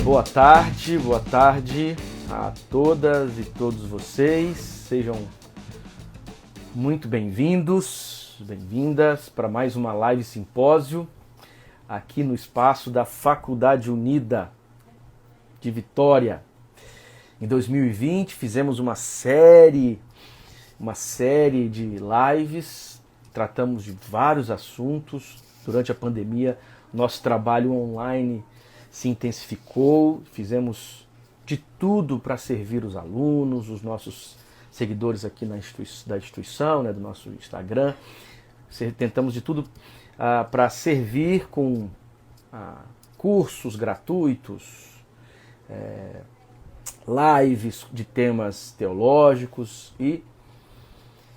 Boa tarde a todas e todos vocês. Sejam muito bem-vindos, bem-vindas para mais uma live simpósio aqui no espaço da Faculdade Unida de Vitória. Em 2020 fizemos uma série de lives, tratamos de vários assuntos. Durante a pandemia, nosso trabalho online se intensificou, fizemos de tudo para servir os alunos, os nossos seguidores aqui da instituição, né, do nosso Instagram. Tentamos de tudo para servir com cursos gratuitos, lives de temas teológicos, e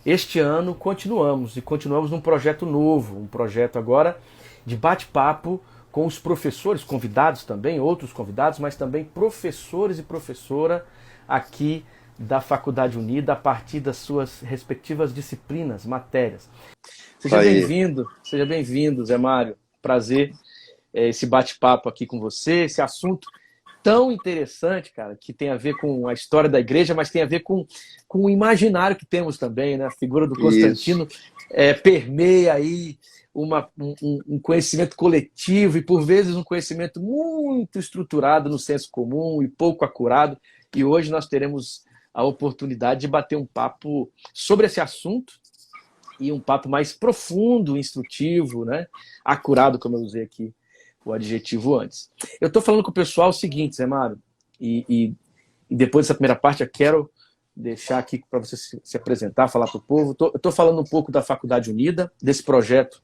este ano continuamos num projeto novo, um projeto agora de bate-papo com os professores, convidados também, outros convidados, mas também professores e professora aqui da Faculdade Unida, a partir das suas respectivas disciplinas, matérias. Seja bem-vindo, Zé Mário. Prazer esse bate-papo aqui com você, esse assunto tão interessante, cara, que tem a ver com a história da igreja, mas tem a ver com o imaginário que temos também, né? A figura do Constantino permeia aí um conhecimento coletivo e, por vezes, um conhecimento muito estruturado no senso comum e pouco acurado. E hoje nós teremos a oportunidade de bater um papo sobre esse assunto, e um papo mais profundo, instrutivo, né? Acurado, como eu usei aqui o adjetivo antes. Eu estou falando com o pessoal o seguinte, Zé Mário, e depois dessa primeira parte eu quero deixar aqui para você se apresentar, falar para o povo. Eu estou falando um pouco da Faculdade Unida, desse projeto,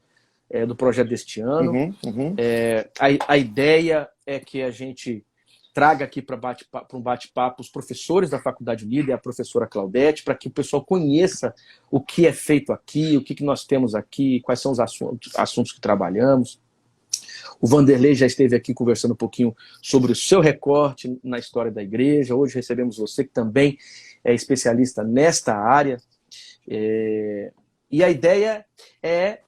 do projeto deste ano. A ideia é que a gente traga aqui para um bate-papo os professores da Faculdade Unida e a professora Claudete, para que o pessoal conheça o que é feito aqui, o que nós temos aqui, quais são os assuntos que trabalhamos. O Vanderlei já esteve aqui conversando um pouquinho sobre o seu recorte na história da igreja. Hoje recebemos você, que também é especialista nesta área. E a ideia é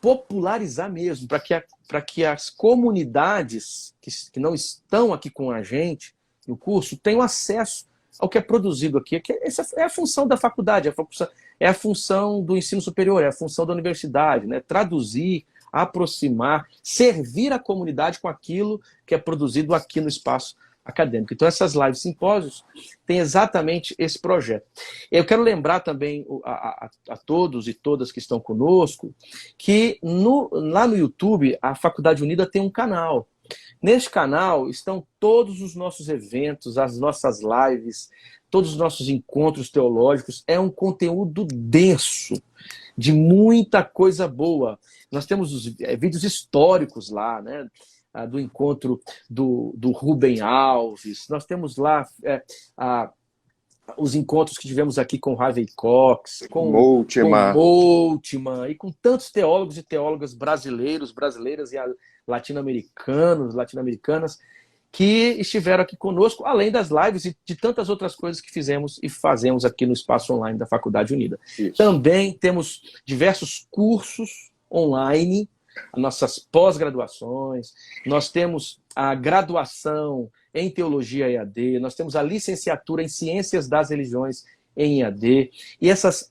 popularizar mesmo, para que as comunidades que não estão aqui com a gente no curso tenham acesso ao que é produzido aqui. Essa é a função da faculdade, é a função do ensino superior, é a função da universidade, né? Traduzir, aproximar, servir a comunidade com aquilo que é produzido aqui no espaço acadêmico. Então, essas lives simpósios têm exatamente esse projeto. Eu quero lembrar também a todos e todas que estão conosco que lá no YouTube, a Faculdade Unida tem um canal. Neste canal estão todos os nossos eventos, as nossas lives, todos os nossos encontros teológicos. É um conteúdo denso, de muita coisa boa. Nós temos os vídeos históricos lá, né? Do encontro do Rubem Alves. Nós temos lá os encontros que tivemos aqui com Harvey Cox, com Moltmann, e com tantos teólogos e teólogas brasileiras e latino-americanas, que estiveram aqui conosco, além das lives e de tantas outras coisas que fizemos e fazemos aqui no espaço online da Faculdade Unida. Isso. Também temos diversos cursos online, as nossas pós-graduações, nós temos a graduação em Teologia EAD, nós temos a licenciatura em Ciências das Religiões em EAD,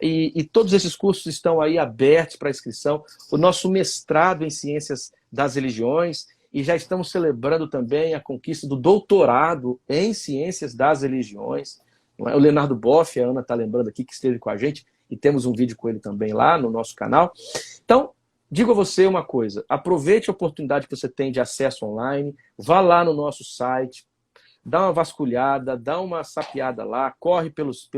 e todos esses cursos estão aí abertos para inscrição. O nosso mestrado em Ciências das Religiões, e já estamos celebrando também a conquista do doutorado em Ciências das Religiões. O Leonardo Boff, a Ana está lembrando aqui, que esteve com a gente, e temos um vídeo com ele também lá no nosso canal. Então, digo a você uma coisa, aproveite a oportunidade que você tem de acesso online, vá lá no nosso site, dá uma vasculhada, dá uma sapeada lá, corre pelos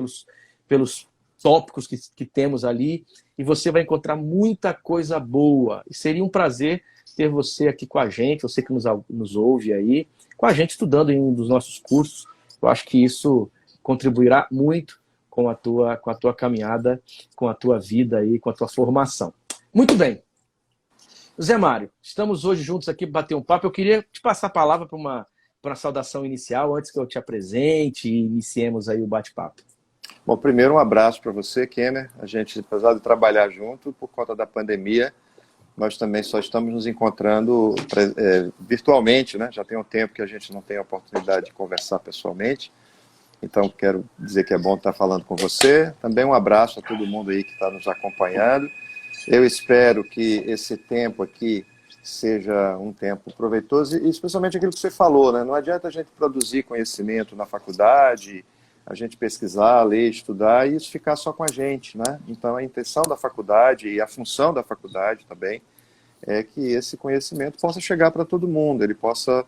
tópicos que temos ali, e você vai encontrar muita coisa boa. E seria um prazer ter você aqui com a gente, você que nos ouve aí, com a gente estudando em um dos nossos cursos. Eu acho que isso contribuirá muito com a tua caminhada, com a tua vida aí, com a tua formação. Muito bem. Zé Mário, estamos hoje juntos aqui para bater um papo. Eu queria te passar a palavra para uma saudação inicial, antes que eu te apresente e iniciemos aí o bate-papo. Bom, primeiro um abraço para você, Kenner. A gente, apesar de trabalhar junto, por conta da pandemia, nós também só estamos nos encontrando virtualmente, né? Já tem um tempo que a gente não tem a oportunidade de conversar pessoalmente. Então, quero dizer que é bom estar falando com você. Também um abraço a todo mundo aí que está nos acompanhando. Eu espero que esse tempo aqui seja um tempo proveitoso e especialmente aquilo que você falou, né? Não adianta a gente produzir conhecimento na faculdade, a gente pesquisar, ler, estudar e isso ficar só com a gente, né? Então, a intenção da faculdade e a função da faculdade também é que esse conhecimento possa chegar para todo mundo, ele possa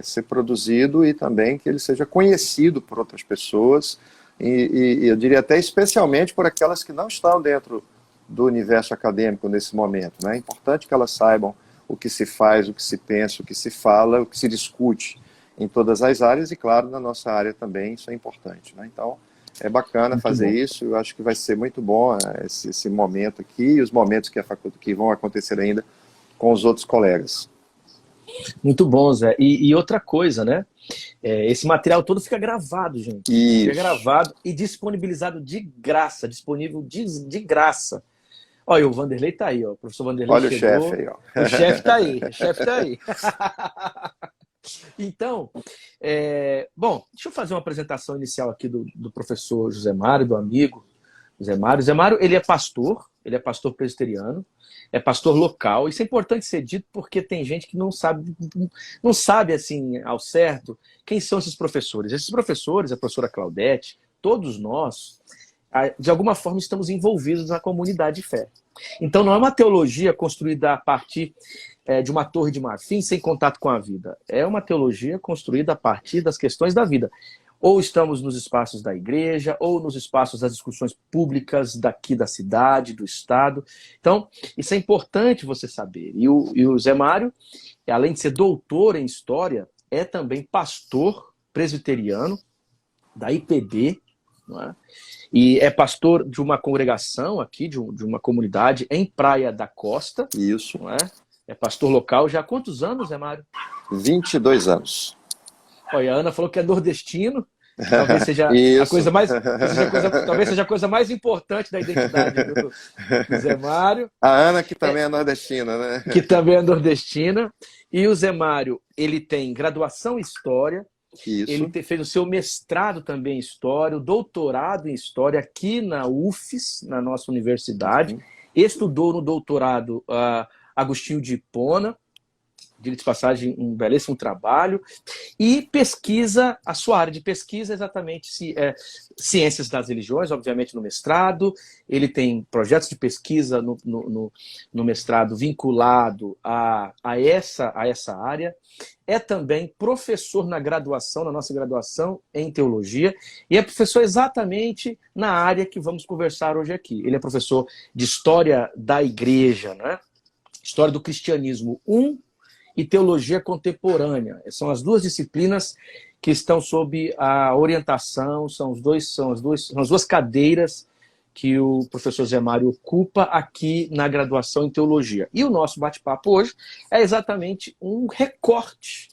ser produzido e também que ele seja conhecido por outras pessoas e eu diria até especialmente por aquelas que não estão dentro do universo acadêmico nesse momento, né? É importante que elas saibam o que se faz, o que se pensa, o que se fala, o que se discute em todas as áreas e, claro, na nossa área também isso é importante, né? Então, é bacana fazer isso, eu acho que vai ser muito bom esse momento aqui e os momentos que vão acontecer ainda com os outros colegas. Muito bom, Zé. E outra coisa, né? Esse material todo fica gravado, gente. Isso. Fica gravado e disponibilizado de graça, disponível de graça. Olha, o Vanderlei tá aí, ó. O professor Vanderlei Olha chegou. O chefe aí, ó. O chefe tá aí, o chefe tá aí. Então, bom, deixa eu fazer uma apresentação inicial aqui do professor José Mário, do amigo José Mário. José Mário, ele é pastor presbiteriano, é pastor local. Isso é importante ser dito porque tem gente que não sabe assim ao certo quem são esses professores. Esses professores, a professora Claudete, todos nós, de alguma forma estamos envolvidos na comunidade de fé. Então não é uma teologia construída a partir de uma torre de marfim sem contato com a vida. É uma teologia construída a partir das questões da vida. Ou estamos nos espaços da igreja, ou nos espaços das discussões públicas daqui da cidade, do estado. Então, isso é importante você saber. E o Zé Mário, além de ser doutor em História, é também pastor presbiteriano da IPB, não é? E é pastor de uma congregação aqui, de uma comunidade em Praia da Costa. Isso. Não é? É pastor local já há quantos anos, Zé Mário? 22 anos. Olha, a Ana falou que é nordestino. Talvez seja a coisa mais, talvez seja a coisa mais importante da identidade do Zé Mário. A Ana, que também é nordestina, né? Que também é nordestina. E o Zé Mário, ele tem graduação em História. Isso. Ele fez o seu mestrado também em História, o doutorado em História aqui na UFES, na nossa universidade. Estudou no doutorado Agostinho de Hipona, de passagem, um belíssimo trabalho, e pesquisa, a sua área de pesquisa é exatamente ciências das religiões, obviamente no mestrado. Ele tem projetos de pesquisa no mestrado vinculado a essa área. É também professor na graduação, na nossa graduação em teologia, e é professor exatamente na área que vamos conversar hoje aqui. Ele é professor de História da Igreja, né? História do Cristianismo 1 e Teologia Contemporânea. São as duas disciplinas que estão sob a orientação, são as duas cadeiras que o professor Zé Mário ocupa aqui na graduação em Teologia. E o nosso bate-papo hoje é exatamente um recorte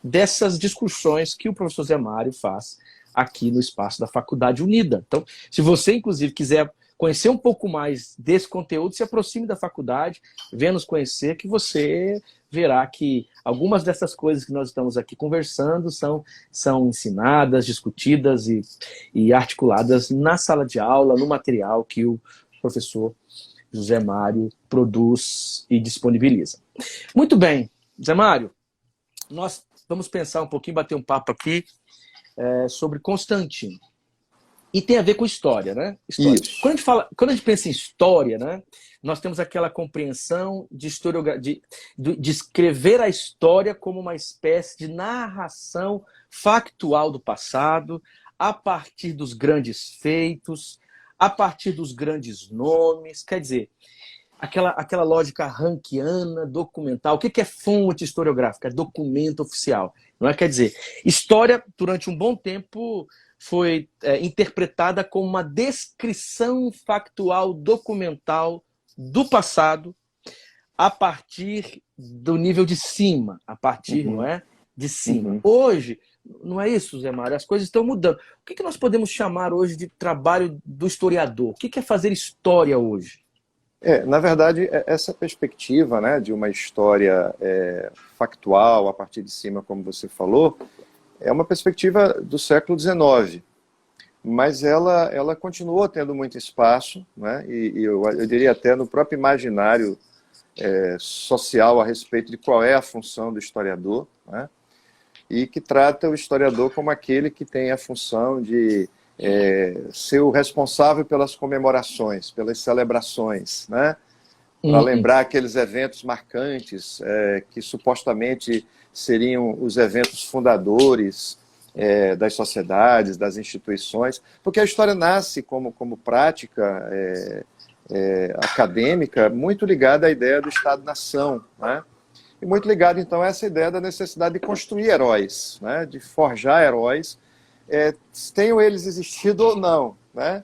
dessas discussões que o professor Zé Mário faz aqui no espaço da Faculdade Unida. Então, se você, inclusive, quiser conhecer um pouco mais desse conteúdo, se aproxime da faculdade, venha nos conhecer, que você verá que algumas dessas coisas que nós estamos aqui conversando são ensinadas, discutidas e articuladas na sala de aula, no material que o professor José Mário produz e disponibiliza. Muito bem, José Mário, nós vamos pensar um pouquinho, bater um papo aqui sobre Constantino. E tem a ver com história, né? História. Isso. Quando a gente pensa em história, né, nós temos aquela compreensão de escrever a história como uma espécie de narração factual do passado, a partir dos grandes feitos, a partir dos grandes nomes. Quer dizer, aquela lógica rankiana, documental. O que é fonte historiográfica? É documento oficial. Não é? Quer dizer, história, durante um bom tempo, foi interpretada como uma descrição factual, documental do passado a partir do nível de cima, a partir, não é, de cima. Hoje, não é isso, Zé Mário, as coisas estão mudando. O que nós podemos chamar hoje de trabalho do historiador? O que é fazer história hoje? Na verdade, essa perspectiva, né, de uma história factual, a partir de cima, como você falou, é uma perspectiva do século XIX, mas ela continuou tendo muito espaço, né, e eu diria até no próprio imaginário social a respeito de qual é a função do historiador, né, e que trata o historiador como aquele que tem a função de ser o responsável pelas comemorações, pelas celebrações, né? Para lembrar aqueles eventos marcantes que supostamente seriam os eventos fundadores das sociedades, das instituições, porque a história nasce como prática acadêmica muito ligada à ideia do Estado-nação, né? E muito ligado, então, a essa ideia da necessidade de construir heróis, né? De forjar heróis, tenham eles existido ou não, né?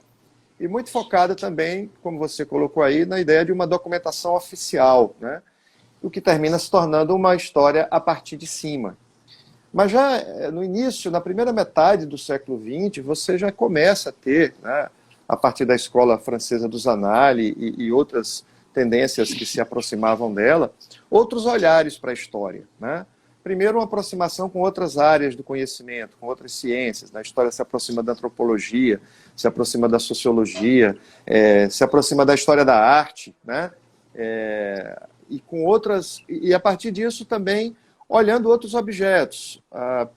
E muito focada também, como você colocou aí, na ideia de uma documentação oficial, né? O que termina se tornando uma história a partir de cima. Mas já no início, na primeira metade do século XX, você já começa a ter, né, a partir da escola francesa dos Annales e outras tendências que se aproximavam dela, outros olhares para a história, né? Primeiro, uma aproximação com outras áreas do conhecimento, com outras ciências. A história se aproxima da antropologia, se aproxima da sociologia, se aproxima da história da arte, né? E a partir disso também olhando outros objetos.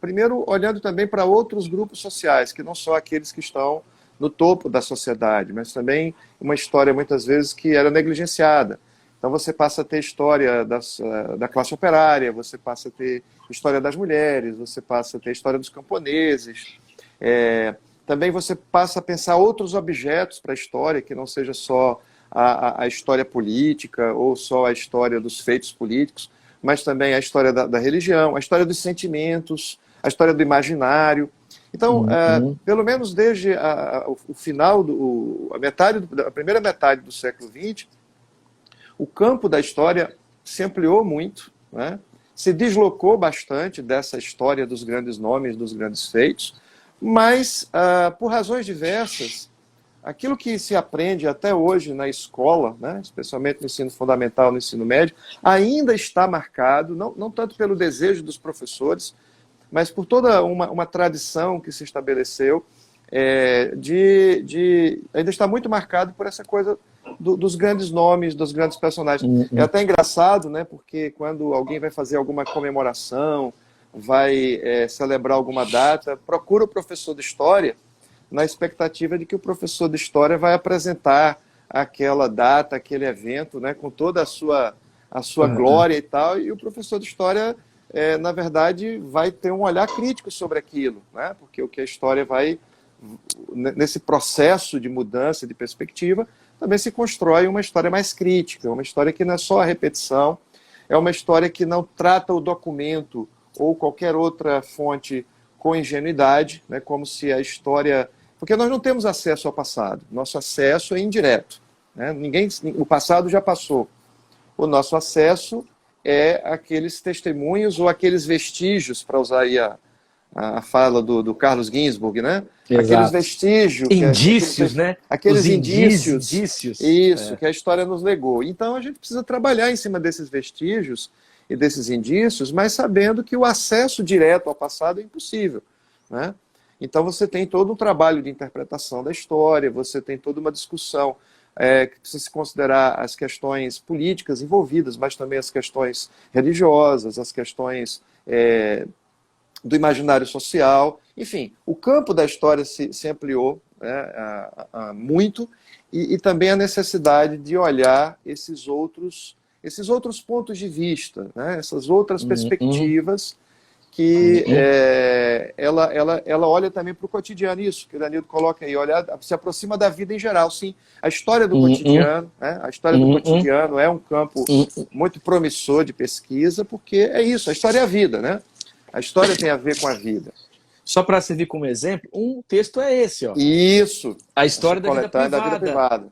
Primeiro, olhando também para outros grupos sociais, que não só aqueles que estão no topo da sociedade, mas também uma história, muitas vezes, que era negligenciada. Então você passa a ter história da classe operária, você passa a ter história das mulheres, você passa a ter história dos camponeses. Também você passa a pensar outros objetos para a história, que não seja só a história política ou só a história dos feitos políticos, mas também a história da religião, a história dos sentimentos, a história do imaginário. Então, pelo menos desde o final, a primeira metade do século XX, o campo da história se ampliou muito, né? Se deslocou bastante dessa história dos grandes nomes, dos grandes feitos, mas, por razões diversas, aquilo que se aprende até hoje na escola, né, especialmente no ensino fundamental, no ensino médio, ainda está marcado, não tanto pelo desejo dos professores, mas por toda uma tradição que se estabeleceu, ainda está muito marcado por essa coisa dos grandes nomes, dos grandes personagens. É até engraçado, né, porque quando alguém vai fazer alguma comemoração, vai celebrar alguma data, procura o professor de história na expectativa de que o professor de história vai apresentar aquela data, aquele evento, né, com toda a sua glória e tal, e o professor de história, na verdade, vai ter um olhar crítico sobre aquilo, né, porque o que a história vai, nesse processo de mudança de perspectiva, também se constrói uma história mais crítica, uma história que não é só a repetição, é uma história que não trata o documento ou qualquer outra fonte com ingenuidade, né, como se a história... Porque nós não temos acesso ao passado, nosso acesso é indireto, né? O passado já passou. O nosso acesso é aqueles testemunhos ou aqueles vestígios, para usar aí a fala do Carlos Ginzburg, né? Exato. Aqueles vestígios... Indícios, né? Aqueles indícios. Isso, que a história nos legou. Então a gente precisa trabalhar em cima desses vestígios e desses indícios, mas sabendo que o acesso direto ao passado é impossível, né? Então você tem todo um trabalho de interpretação da história, você tem toda uma discussão que precisa se considerar as questões políticas envolvidas, mas também as questões religiosas, as questões do imaginário social. Enfim, o campo da história se ampliou, né, muito, e também a necessidade de olhar esses outros pontos de vista, né, essas outras perspectivas que ela olha também para o cotidiano, isso que o Danilo coloca aí, se aproxima da vida em geral, sim. A história do cotidiano, né? A história do cotidiano é um campo muito promissor de pesquisa, porque é isso, a história é a vida, né? A história tem a ver com a vida. Só para servir como exemplo, um texto é esse, ó. Isso. A história da vida privada.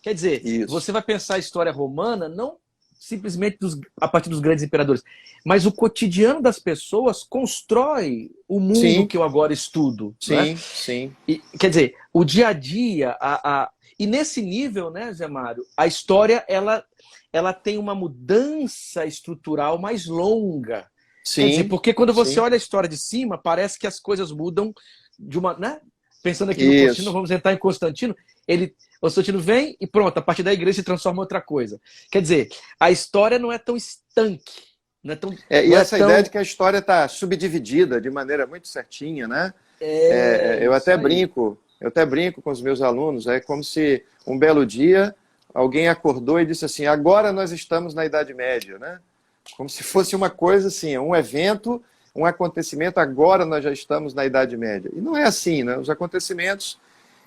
Quer dizer, você vai pensar a história romana, não simplesmente a partir dos grandes imperadores, mas o cotidiano das pessoas constrói o mundo que eu agora estudo. Sim, né? sim. E, quer dizer, o dia a dia, E nesse nível, né, Zé Mário, a história ela tem uma mudança estrutural mais longa. Quer dizer, Sim, porque quando você sim. olha a história de cima, parece que as coisas mudam de uma, né? Pensando aqui no Constantino, Isso. vamos entrar em Constantino, o Constantino vem e pronto, a partir da igreja se transforma em outra coisa. Quer dizer, a história não é tão estanque, não é tão, E não é essa ideia de tão que a história está subdividida de maneira muito certinha, né? é Eu isso até aí. brinco, eu até brinco com os meus alunos, é como se um belo dia alguém acordou e disse assim, agora nós estamos na Idade Média, né? Como se fosse uma coisa assim, um evento, um acontecimento, agora nós já estamos na Idade Média. E não é assim, né? Os acontecimentos,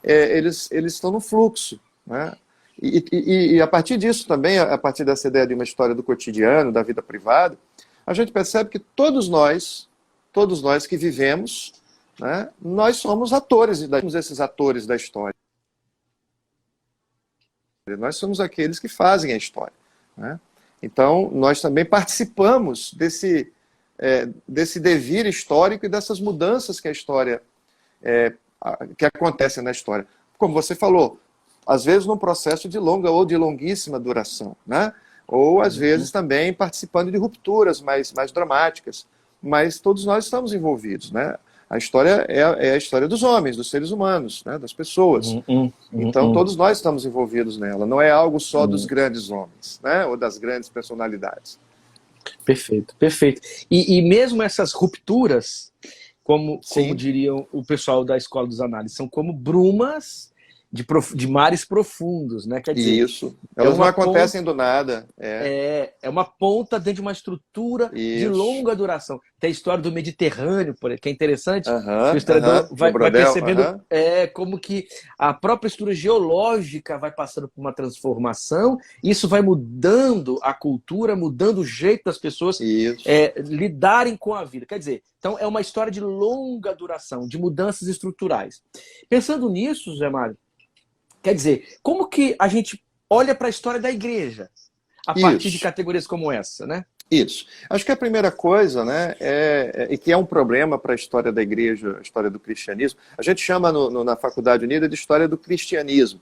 eles estão no fluxo, né? E a partir disso também, a partir dessa ideia de uma história do cotidiano, da vida privada, a gente percebe que todos nós que vivemos, né, nós somos atores, somos esses atores da história. Nós somos aqueles que fazem a história, né? Então, nós também participamos desse devir histórico e dessas mudanças que a história que acontecem na história. Como você falou, às vezes num processo de longa ou de longuíssima duração, né? Ou às vezes também participando de rupturas mais dramáticas. Mas todos nós estamos envolvidos, né? A história é a história dos homens, dos seres humanos, né? Das pessoas. Então todos nós estamos envolvidos nela. Não é algo só dos grandes homens, né? Ou das grandes personalidades. Perfeito, perfeito. E mesmo essas rupturas, como Sim. diriam o pessoal da Escola dos Análises, são como brumas de mares profundos, né? Quer dizer, Isso. é Elas não uma ponta, acontecem do nada. é uma ponta dentro de uma estrutura de Isso. longa duração. Tem a história do Mediterrâneo, por exemplo, que é interessante, que o Aham, historiador aham. Do vai Brodel, percebendo aham. como que a própria estrutura geológica vai passando por uma transformação, isso vai mudando a cultura, mudando o jeito das pessoas Isso. lidarem com a vida. Quer dizer, então é uma história de longa duração, de mudanças estruturais. Pensando nisso, Zé Mário, quer dizer, como que a gente olha para a história da igreja a partir de Isso. categorias como essa, né? Isso. Acho que a primeira coisa, né, e que é um problema para a história da igreja, a história do cristianismo, a gente chama na Faculdade Unida de história do cristianismo,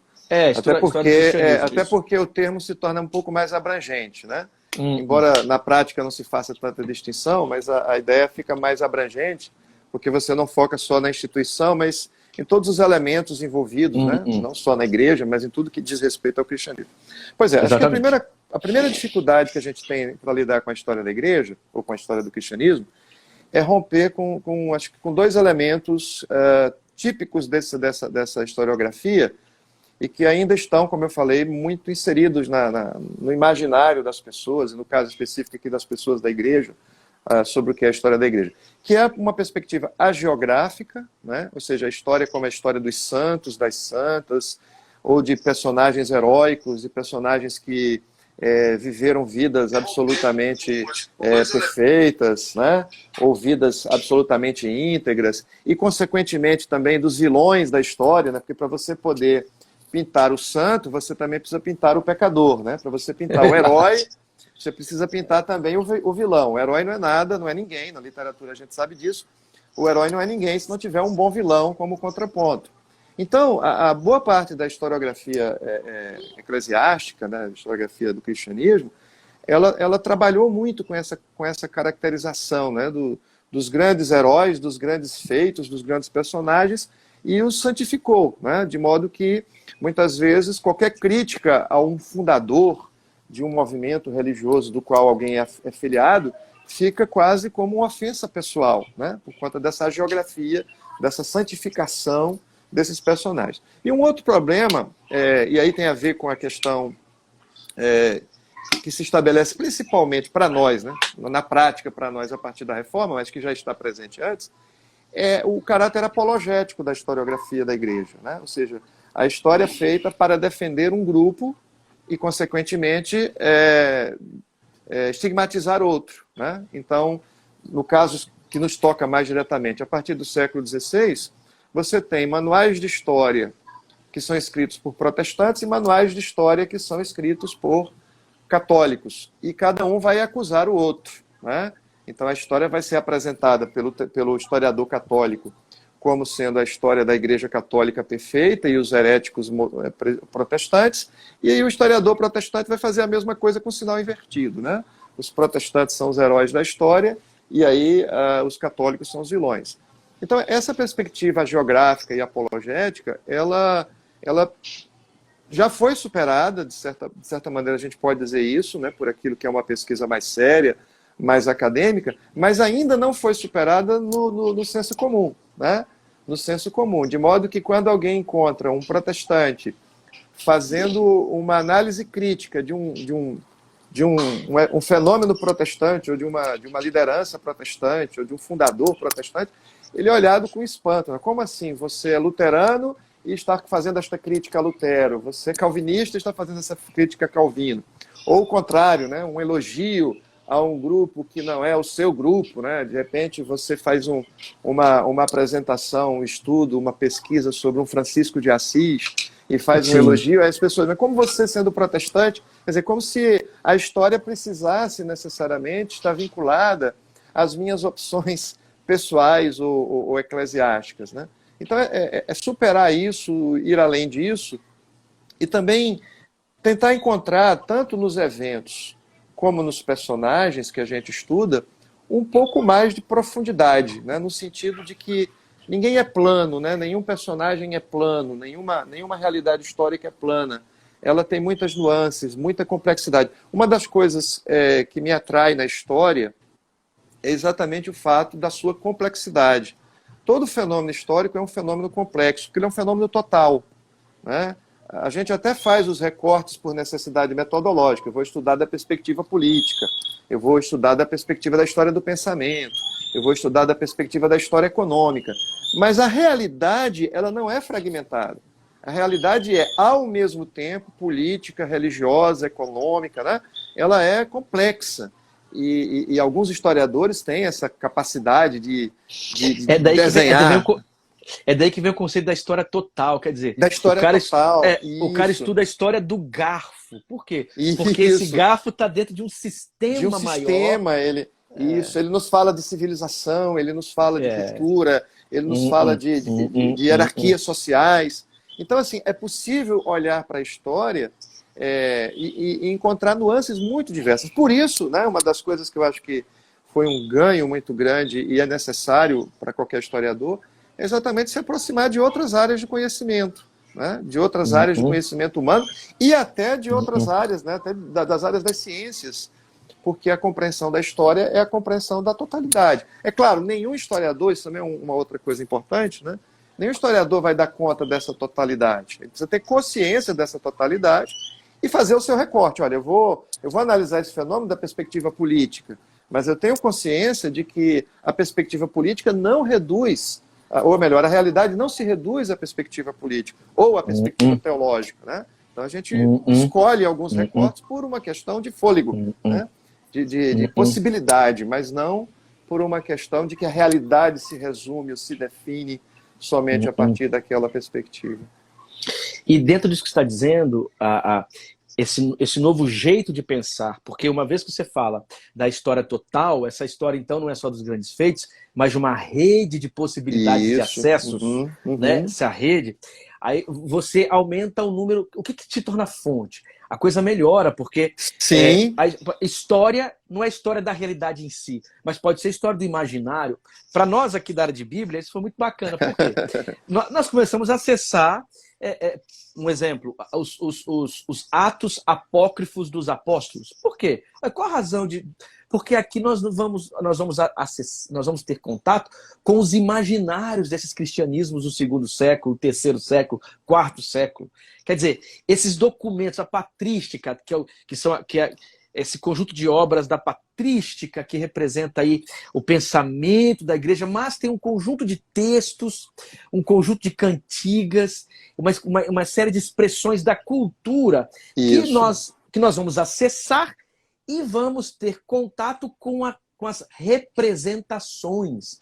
História do cristianismo, até isso. porque o termo se torna um pouco mais abrangente, né? Hum. Embora na prática não se faça tanta distinção, mas a ideia fica mais abrangente, porque você não foca só na instituição, mas em todos os elementos envolvidos, né? Não só na igreja, mas em tudo que diz respeito ao cristianismo. Pois é, acho que Exatamente. a primeira dificuldade que a gente tem para lidar com a história da igreja, ou com a história do cristianismo, é romper acho que com dois elementos típicos dessa historiografia e que ainda estão, como eu falei, muito inseridos no imaginário das pessoas, e no caso específico aqui das pessoas da igreja, sobre o que é a história da igreja, que é uma perspectiva hagiográfica, né? Ou seja, a história como a história dos santos, das santas, ou de personagens heróicos e personagens que viveram vidas absolutamente perfeitas, né? Ou vidas absolutamente íntegras, e consequentemente também dos vilões da história, né? Porque para você poder pintar o santo, você também precisa pintar o pecador, né? Para você pintar o herói, você precisa pintar também o vilão. O herói não é nada, não é ninguém. Na literatura a gente sabe disso. O herói não é ninguém se não tiver um bom vilão como contraponto. Então, a boa parte da historiografia eclesiástica, né, historiografia do cristianismo, ela trabalhou muito com essa caracterização, né, dos grandes heróis, dos grandes feitos, dos grandes personagens, e os santificou, né, de modo que, muitas vezes, qualquer crítica a um fundador de um movimento religioso do qual alguém é filiado, fica quase como uma ofensa pessoal, né? Por conta dessa geografia, dessa santificação desses personagens. E um outro problema, e aí tem a ver com a questão que se estabelece principalmente para nós, né? Na prática para nós a partir da reforma, mas que já está presente antes, é o caráter apologético da historiografia da igreja, né? Ou seja, a história é feita para defender um grupo e, consequentemente, estigmatizar outro, né? Então, no caso que nos toca mais diretamente, a partir do século XVI, você tem manuais de história que são escritos por protestantes e manuais de história que são escritos por católicos. E cada um vai acusar o outro, né? Então, a história vai ser apresentada pelo historiador católico como sendo a história da Igreja Católica perfeita e os heréticos protestantes, e aí o historiador protestante vai fazer a mesma coisa com o sinal invertido, né? Os protestantes são os heróis da história, e aí os católicos são os vilões. Então, essa perspectiva geográfica e apologética, ela já foi superada, de certa maneira a gente pode dizer isso, né, por aquilo que é uma pesquisa mais séria, mais acadêmica, mas ainda não foi superada no senso comum, né? No senso comum, de modo que quando alguém encontra um protestante fazendo uma análise crítica de um fenômeno protestante, ou de uma liderança protestante, ou de um fundador protestante, ele é olhado com espanto. Como assim? Você é luterano e está fazendo esta crítica a Lutero. Você é calvinista e está fazendo essa crítica a Calvino. Ou o contrário, né? Um elogio a um grupo que não é o seu grupo, né? De repente você faz uma apresentação, um estudo, uma pesquisa sobre um Francisco de Assis e faz um elogio a as pessoas. Mas como você, sendo protestante, quer dizer, como se a história precisasse necessariamente estar vinculada às minhas opções pessoais ou eclesiásticas, né? Então é superar isso, ir além disso, e também tentar encontrar, tanto nos eventos como nos personagens que a gente estuda, um pouco mais de profundidade, né? No sentido de que ninguém é plano, né? Nenhum personagem é plano, nenhuma realidade histórica é plana. Ela tem muitas nuances, muita complexidade. Uma das coisas que me atrai na história é exatamente o fato da sua complexidade. Todo fenômeno histórico é um fenômeno complexo, porque ele é um fenômeno total, né? A gente até faz os recortes por necessidade metodológica. Eu vou estudar da perspectiva política, eu vou estudar da perspectiva da história do pensamento, eu vou estudar da perspectiva da história econômica. Mas a realidade, ela não é fragmentada. A realidade é, ao mesmo tempo, política, religiosa, econômica, né? Ela é complexa. E alguns historiadores têm essa capacidade de desenhar. É daí que vem o conceito da história total, quer dizer, Da história total. o cara estuda a história do garfo. Por quê? Porque Isso. esse garfo está dentro de um sistema maior. Sistema, ele nos fala de civilização, ele nos fala de cultura, ele nos fala de hierarquias sociais. Então, assim, é possível olhar para a história e encontrar nuances muito diversas. Por isso, né, uma das coisas que eu acho que foi um ganho muito grande e é necessário para qualquer historiador é exatamente se aproximar de outras áreas de conhecimento, né, de outras áreas de conhecimento humano e até de outras áreas, né, até das áreas das ciências, porque a compreensão da história é a compreensão da totalidade. É claro, nenhum historiador, isso também é uma outra coisa importante, né, nenhum historiador vai dar conta dessa totalidade. Ele precisa ter consciência dessa totalidade e fazer o seu recorte. Olha, eu vou analisar esse fenômeno da perspectiva política, mas eu tenho consciência de que a perspectiva política não reduz, ou melhor, a realidade não se reduz à perspectiva política, ou à perspectiva teológica, né? Então a gente escolhe alguns recortes por uma questão de fôlego, né? de possibilidade, mas não por uma questão de que a realidade se resume ou se define somente a partir daquela perspectiva. E dentro disso que você está dizendo, esse novo jeito de pensar, porque uma vez que você fala da história total, essa história então não é só dos grandes feitos, mas de uma rede de possibilidades de acessos, né? Essa rede, aí você aumenta o número. O que te torna fonte? A coisa melhora, porque a história não é a história da realidade em si, mas pode ser a história do imaginário. Para nós aqui da área de Bíblia, isso foi muito bacana, porque nós começamos a acessar, um exemplo, os atos apócrifos dos apóstolos. Por quê? Qual a razão de... Porque aqui nós vamos ter contato com os imaginários desses cristianismos do 2º século, 3º século, 4º século. Quer dizer, esses documentos, a patrística, que é esse conjunto de obras da patrística que representa aí o pensamento da igreja, mas tem um conjunto de textos, um conjunto de cantigas, uma série de expressões da cultura que nós vamos acessar e vamos ter contato com as representações.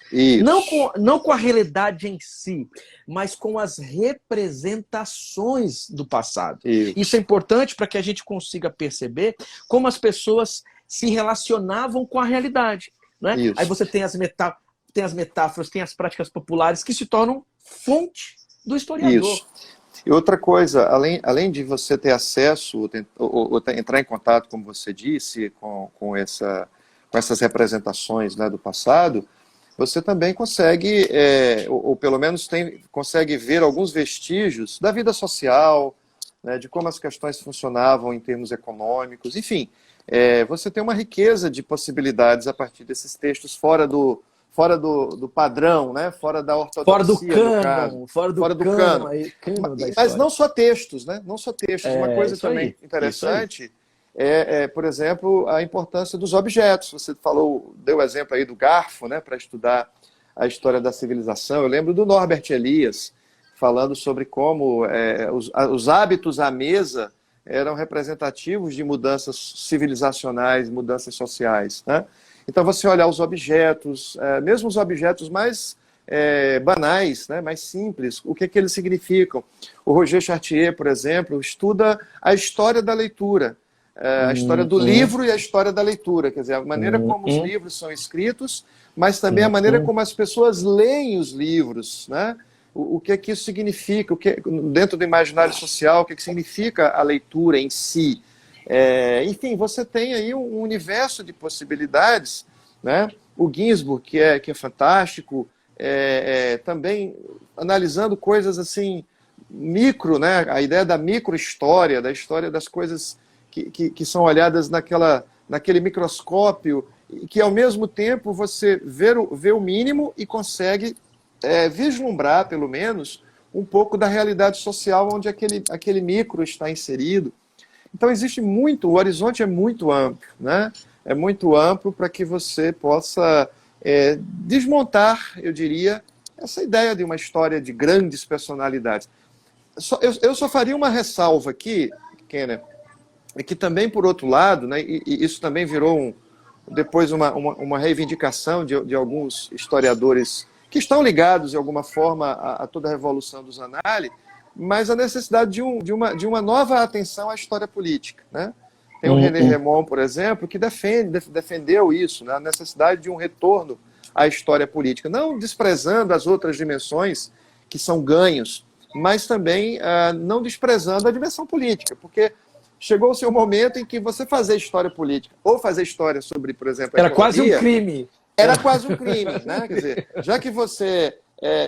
Não com a realidade em si, mas com as representações do passado. Isso é importante para que a gente consiga perceber como as pessoas se relacionavam com a realidade. Né? Aí você tem as metáforas. tem as metáforas, tem as práticas populares que se tornam fonte do historiador. Isso. E outra coisa, além de você ter acesso, ou entrar em contato, como você disse, com essas representações, né, do passado, você também consegue, ou pelo menos consegue ver alguns vestígios da vida social, né, de como as questões funcionavam em termos econômicos, enfim, você tem uma riqueza de possibilidades a partir desses textos fora do padrão, né? Fora da ortodoxia, fora do cano da história. Mas não só textos, né? Não só textos. Uma coisa também interessante por exemplo, a importância dos objetos. Você deu o exemplo aí do garfo, né? Para estudar a história da civilização. Eu lembro do Norbert Elias falando sobre como os hábitos à mesa eram representativos de mudanças civilizacionais, mudanças sociais, né? Então, você olhar os objetos, mesmo os objetos mais banais, né, mais simples, o que eles significam. O Roger Chartier, por exemplo, estuda a história da leitura, a história do livro e a história da leitura, quer dizer, a maneira como os livros são escritos, mas também a maneira como as pessoas leem os livros, né? O que isso significa, dentro do imaginário social, o que significa a leitura em si. Enfim, você tem aí um universo de possibilidades, né? O Ginsburg, que é fantástico, também analisando coisas assim, micro, né? A ideia da micro-história, da história das coisas que são olhadas naquele microscópio, e que ao mesmo tempo você vê o mínimo e consegue vislumbrar, pelo menos, um pouco da realidade social onde aquele micro está inserido. Então, o horizonte é muito amplo, né? É muito amplo para que você possa desmontar, eu diria, essa ideia de uma história de grandes personalidades. Eu só faria uma ressalva aqui, Kenner, que também, por outro lado, né, e isso também virou depois uma reivindicação de alguns historiadores que estão ligados, de alguma forma, a toda a revolução do Zanardi, mas a necessidade de uma nova atenção à história política, né? Tem o René Remond, por exemplo, que defendeu isso, né? A necessidade de um retorno à história política, não desprezando as outras dimensões que são ganhos, mas também não desprezando a dimensão política, porque chegou o seu momento em que você fazer história política, ou fazer história sobre, por exemplo, era quase um crime. Era quase um crime, né? Quer dizer, já que você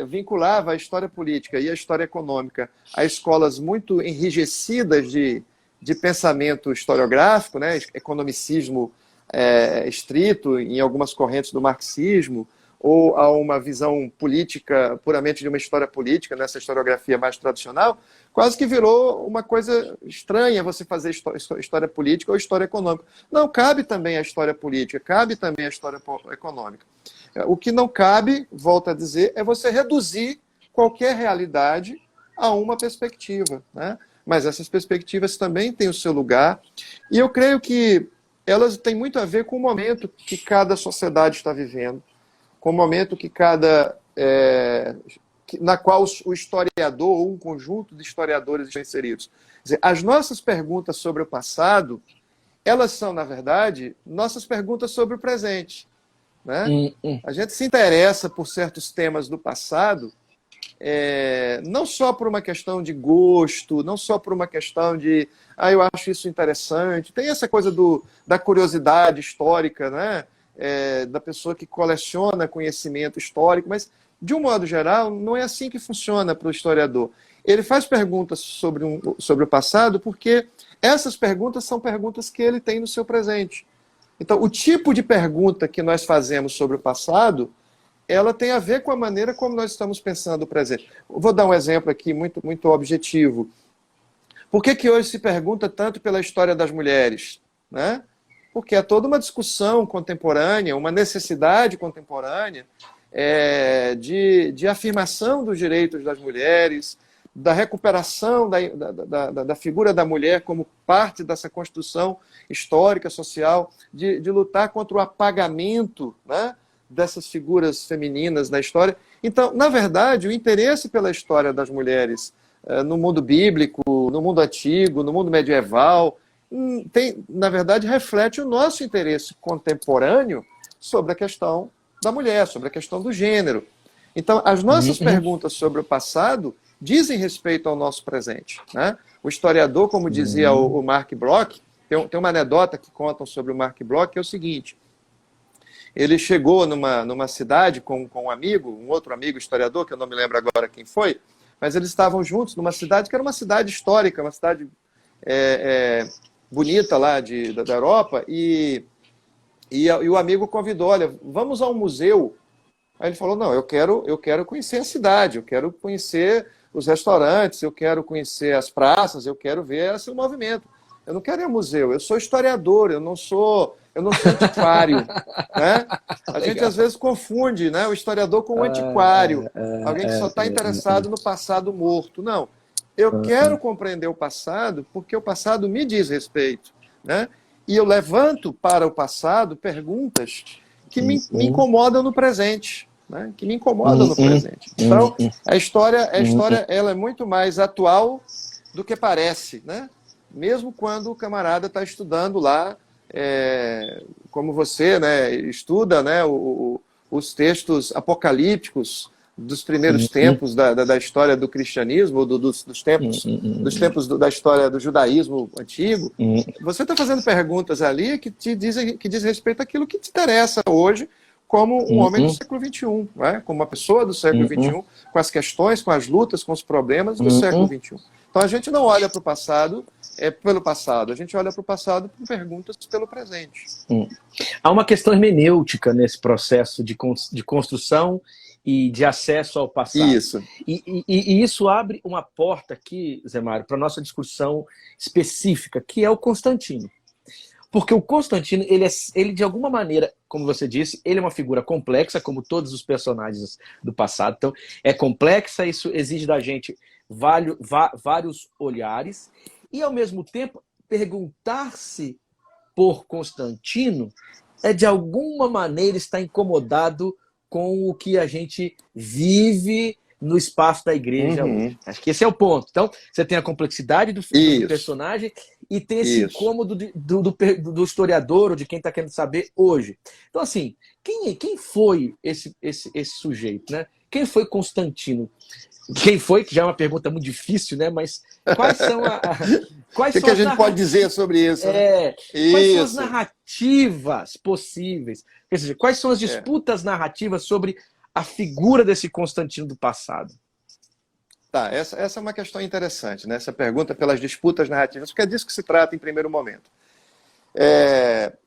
vinculava a história política e a história econômica a escolas muito enrijecidas de pensamento historiográfico, né? Economicismo estrito, em algumas correntes do marxismo, ou a uma visão política, puramente de uma história política, nessa historiografia mais tradicional, quase que virou uma coisa estranha você fazer história política ou história econômica. Não, cabe também a história política, cabe também a história econômica. O que não cabe, volto a dizer, é você reduzir qualquer realidade a uma perspectiva, né? Mas essas perspectivas também têm o seu lugar, e eu creio que elas têm muito a ver com o momento que cada sociedade está vivendo, com o momento que na qual o historiador ou um conjunto de historiadores estão inseridos. Quer dizer, as nossas perguntas sobre o passado, elas são, na verdade, nossas perguntas sobre o presente, né? A gente se interessa por certos temas do passado, não só por uma questão de gosto, não só por uma questão de eu acho isso interessante, tem essa coisa da curiosidade histórica, né? Da pessoa que coleciona conhecimento histórico, mas, de um modo geral, não é assim que funciona para o historiador. Ele faz perguntas sobre o passado porque essas perguntas são perguntas que ele tem no seu presente. Então, o tipo de pergunta que nós fazemos sobre o passado, ela tem a ver com a maneira como nós estamos pensando o presente. Vou dar um exemplo aqui muito, muito objetivo. Por que hoje se pergunta tanto pela história das mulheres, né? Porque é toda uma discussão contemporânea, uma necessidade contemporânea de afirmação dos direitos das mulheres, da recuperação da figura da mulher como parte dessa construção histórica, social, de lutar contra o apagamento, né, dessas figuras femininas na história. Então, na verdade, o interesse pela história das mulheres no mundo bíblico, no mundo antigo, no mundo medieval, na verdade, reflete o nosso interesse contemporâneo sobre a questão da mulher, sobre a questão do gênero. Então, as nossas perguntas sobre o passado dizem respeito ao nosso presente, né? O historiador, como dizia o Mark Bloch, tem uma anedota que contam sobre o Mark Bloch, que é o seguinte: ele chegou numa cidade com um amigo, um outro amigo historiador, que eu não me lembro agora quem foi, mas eles estavam juntos numa cidade que era uma cidade histórica, uma cidade bonita lá da Europa, e o amigo convidou: olha, vamos ao museu. Aí ele falou: não, eu quero conhecer a cidade, eu quero conhecer os restaurantes, eu quero conhecer as praças, eu quero ver esse movimento. Eu não quero ir ao museu, eu sou historiador, eu não sou antiquário. Né? A gente às vezes confunde, né, o historiador com o antiquário, alguém que só está interessado no passado morto. Não, eu quero compreender o passado porque o passado me diz respeito. Né? E eu levanto para o passado perguntas que me incomodam no presente. Né? Que me incomodam no presente. Então, a história ela é muito mais atual do que parece, né? Mesmo quando o camarada está estudando lá, como você, né, estuda, né, os textos apocalípticos dos primeiros tempos da história do cristianismo, dos tempos da história do judaísmo antigo. Você está fazendo perguntas ali que diz respeito àquilo que te interessa hoje, como um homem do século XXI, né? Como uma pessoa do século XXI, com as questões, com as lutas, com os problemas do século XXI. Então a gente não olha para o passado pelo passado, a gente olha para o passado por perguntas pelo presente. Há uma questão hermenêutica nesse processo de construção e de acesso ao passado. Isso. E isso abre uma porta aqui, Zé Mário, para a nossa discussão específica, que é o Constantino. Porque o Constantino, ele de alguma maneira, como você disse, ele é uma figura complexa, como todos os personagens do passado. Então, é complexa, isso exige da gente vários olhares. E, ao mesmo tempo, perguntar-se por Constantino de alguma maneira, estar incomodado com o que a gente vive no espaço da igreja hoje. Acho que esse é o ponto. Então, você tem a complexidade do personagem e tem esse incômodo do historiador ou de quem está querendo saber hoje. Então, assim, quem foi esse sujeito, né? Quem foi Constantino? Quem foi, que já é uma pergunta muito difícil, né? Mas quais são o que a gente pode dizer sobre isso? Né? Quais são as narrativas possíveis? Ou seja, quais são as disputas narrativas sobre a figura desse Constantino do passado? Tá, essa é uma questão interessante, né? Essa pergunta pelas disputas narrativas, porque é disso que se trata em primeiro momento.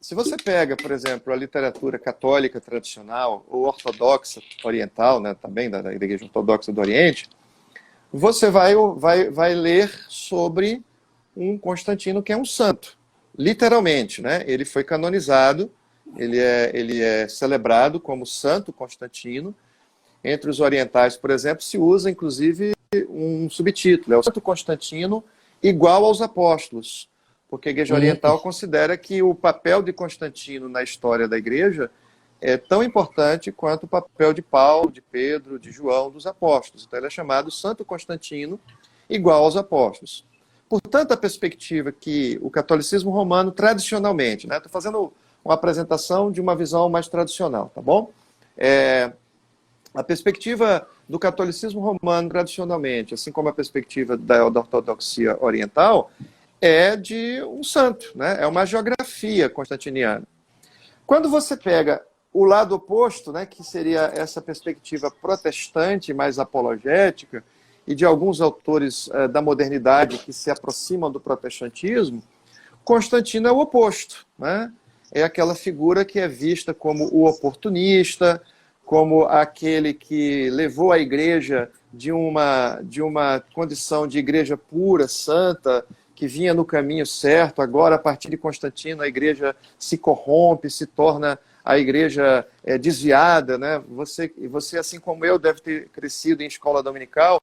Se você pega, por exemplo, a literatura católica tradicional ou ortodoxa oriental, né, também da Igreja Ortodoxa do Oriente, você vai ler sobre um Constantino que é um santo, literalmente, né? Ele foi canonizado, ele é celebrado como Santo Constantino. Entre os orientais, por exemplo, se usa inclusive um subtítulo, é o Santo Constantino igual aos apóstolos, porque a Igreja Oriental considera que o papel de Constantino na história da Igreja é tão importante quanto o papel de Paulo, de Pedro, de João, dos apóstolos. Então ele é chamado Santo Constantino igual aos apóstolos. Portanto, a perspectiva que o catolicismo romano tradicionalmente, né, estou fazendo uma apresentação de uma visão mais tradicional, tá bom? A perspectiva do catolicismo romano tradicionalmente, assim como a perspectiva da ortodoxia oriental, é de um santo, né? É uma geografia constantiniana. Quando você pega o lado oposto, né, que seria essa perspectiva protestante, mais apologética, e de alguns autores da modernidade que se aproximam do protestantismo, Constantino é o oposto, né? É aquela figura que é vista como o oportunista, como aquele que levou a igreja de uma condição de igreja pura, santa, que vinha no caminho certo. Agora, a partir de Constantino, a igreja se corrompe, se torna a igreja desviada, né? Você, assim como eu, deve ter crescido em escola dominical,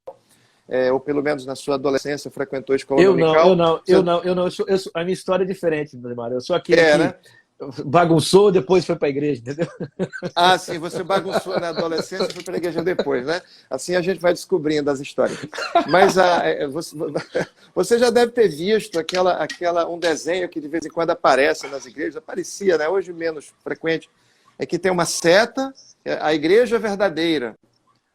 ou pelo menos na sua adolescência frequentou a escola dominical. Eu não. A minha história é diferente, Mário. Eu sou aquele que né? bagunçou, depois foi para a igreja, entendeu? Ah, sim, você bagunçou na adolescência e foi para a igreja depois, né? Assim a gente vai descobrindo as histórias. Mas você já deve ter visto um desenho que de vez em quando aparece nas igrejas, aparecia, né? Hoje menos frequente, é que tem uma seta, a igreja verdadeira.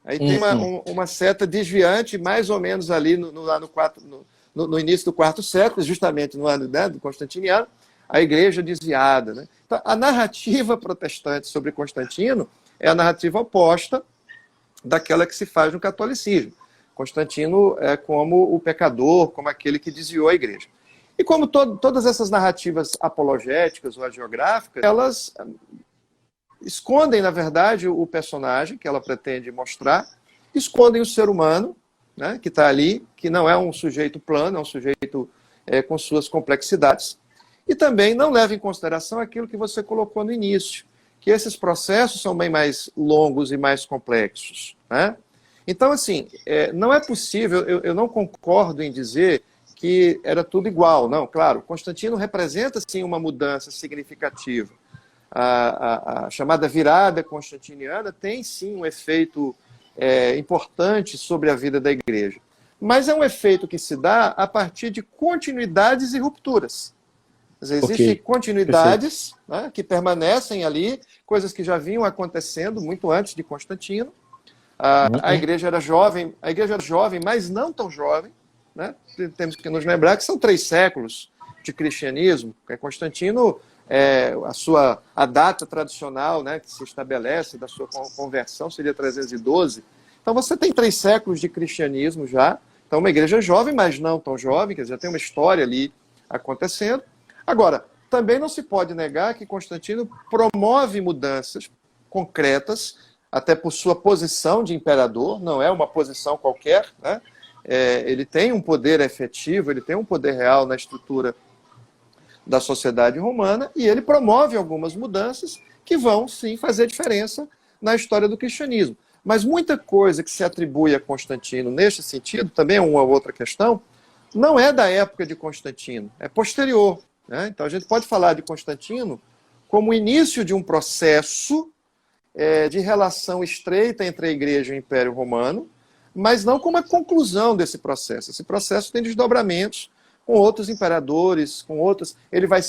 Aí tem uma seta desviante, mais ou menos ali no início do quarto século, justamente no ano, né, do Constantiniano, a igreja desviada. Né? Então, a narrativa protestante sobre Constantino é a narrativa oposta daquela que se faz no catolicismo. Constantino é como o pecador, como aquele que desviou a igreja. E como todas essas narrativas apologéticas ou hagiográficas, elas escondem, na verdade, o personagem que ela pretende mostrar, escondem o ser humano, né, que está ali, que não é um sujeito plano, é um sujeito com suas complexidades, e também não leva em consideração aquilo que você colocou no início, que esses processos são bem mais longos e mais complexos. Né? Então, assim, não é possível, eu não concordo em dizer que era tudo igual. Não, claro, Constantino representa, sim, uma mudança significativa. A chamada virada constantiniana tem, sim, um efeito importante sobre a vida da igreja. Mas é um efeito que se dá a partir de continuidades e rupturas. Quer dizer, existem continuidades, né, que permanecem ali, coisas que já vinham acontecendo muito antes de Constantino. A igreja era jovem, mas não tão jovem. Né? Temos que nos lembrar que são 3 séculos de cristianismo. Constantino, a data tradicional, né, que se estabelece da sua conversão seria 312. Então você tem 3 séculos de cristianismo já. Então uma igreja jovem, mas não tão jovem, quer dizer, tem uma história ali acontecendo. Agora, também não se pode negar que Constantino promove mudanças concretas, até por sua posição de imperador, não é uma posição qualquer, né? Ele tem um poder efetivo, ele tem um poder real na estrutura da sociedade romana, e ele promove algumas mudanças que vão, sim, fazer diferença na história do cristianismo. Mas muita coisa que se atribui a Constantino neste sentido, também é uma outra questão, não é da época de Constantino, é posterior. Né? Então a gente pode falar de Constantino como o início de um processo de relação estreita entre a Igreja e o Império Romano, mas não como a conclusão desse processo. Esse processo tem desdobramentos com outros imperadores, com outros. Ele vai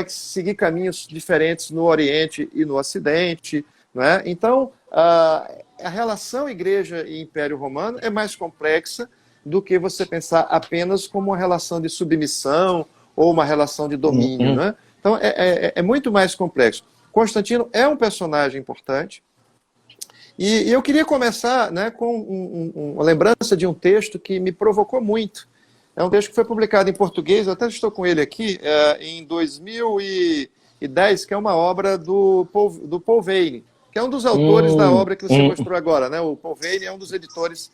seguir caminhos diferentes no Oriente e no Ocidente. Né? Então, a relação Igreja e Império Romano é mais complexa do que você pensar apenas como uma relação de submissão ou uma relação de domínio. Né? Então, é muito mais complexo. Constantino é um personagem importante. E eu queria começar, né, com uma lembrança de um texto que me provocou muito. É um texto que foi publicado em português, eu até estou com ele aqui, em 2010, que é uma obra do Paul Veyne, que é um dos autores da obra que você mostrou agora. Né? O Paul Veyne é um dos editores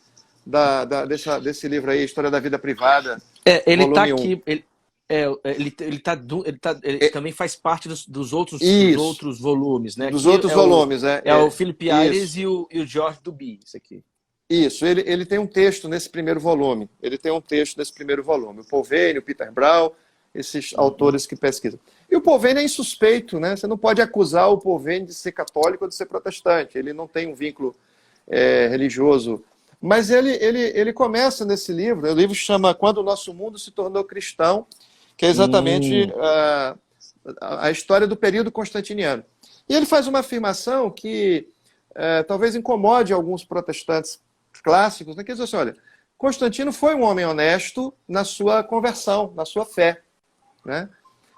desse livro aí, História da Vida Privada, ele está aqui. Ele também faz parte dos outros volumes, né? Dos outros volumes, o Philip Ayres e o George Duby, isso aqui. Isso, ele tem um texto nesse primeiro volume. O Paul Veyne, o Peter Brown, esses autores que pesquisam. E o Paul Veyne é insuspeito, né? Você não pode acusar o Paul Veyne de ser católico ou de ser protestante. Ele não tem um vínculo religioso. Mas ele começa nesse livro, o livro chama Quando o Nosso Mundo se Tornou Cristão, que é exatamente a história do período constantiniano. E ele faz uma afirmação que talvez incomode alguns protestantes clássicos, né, que diz assim, olha, Constantino foi um homem honesto na sua conversão, na sua fé. Né?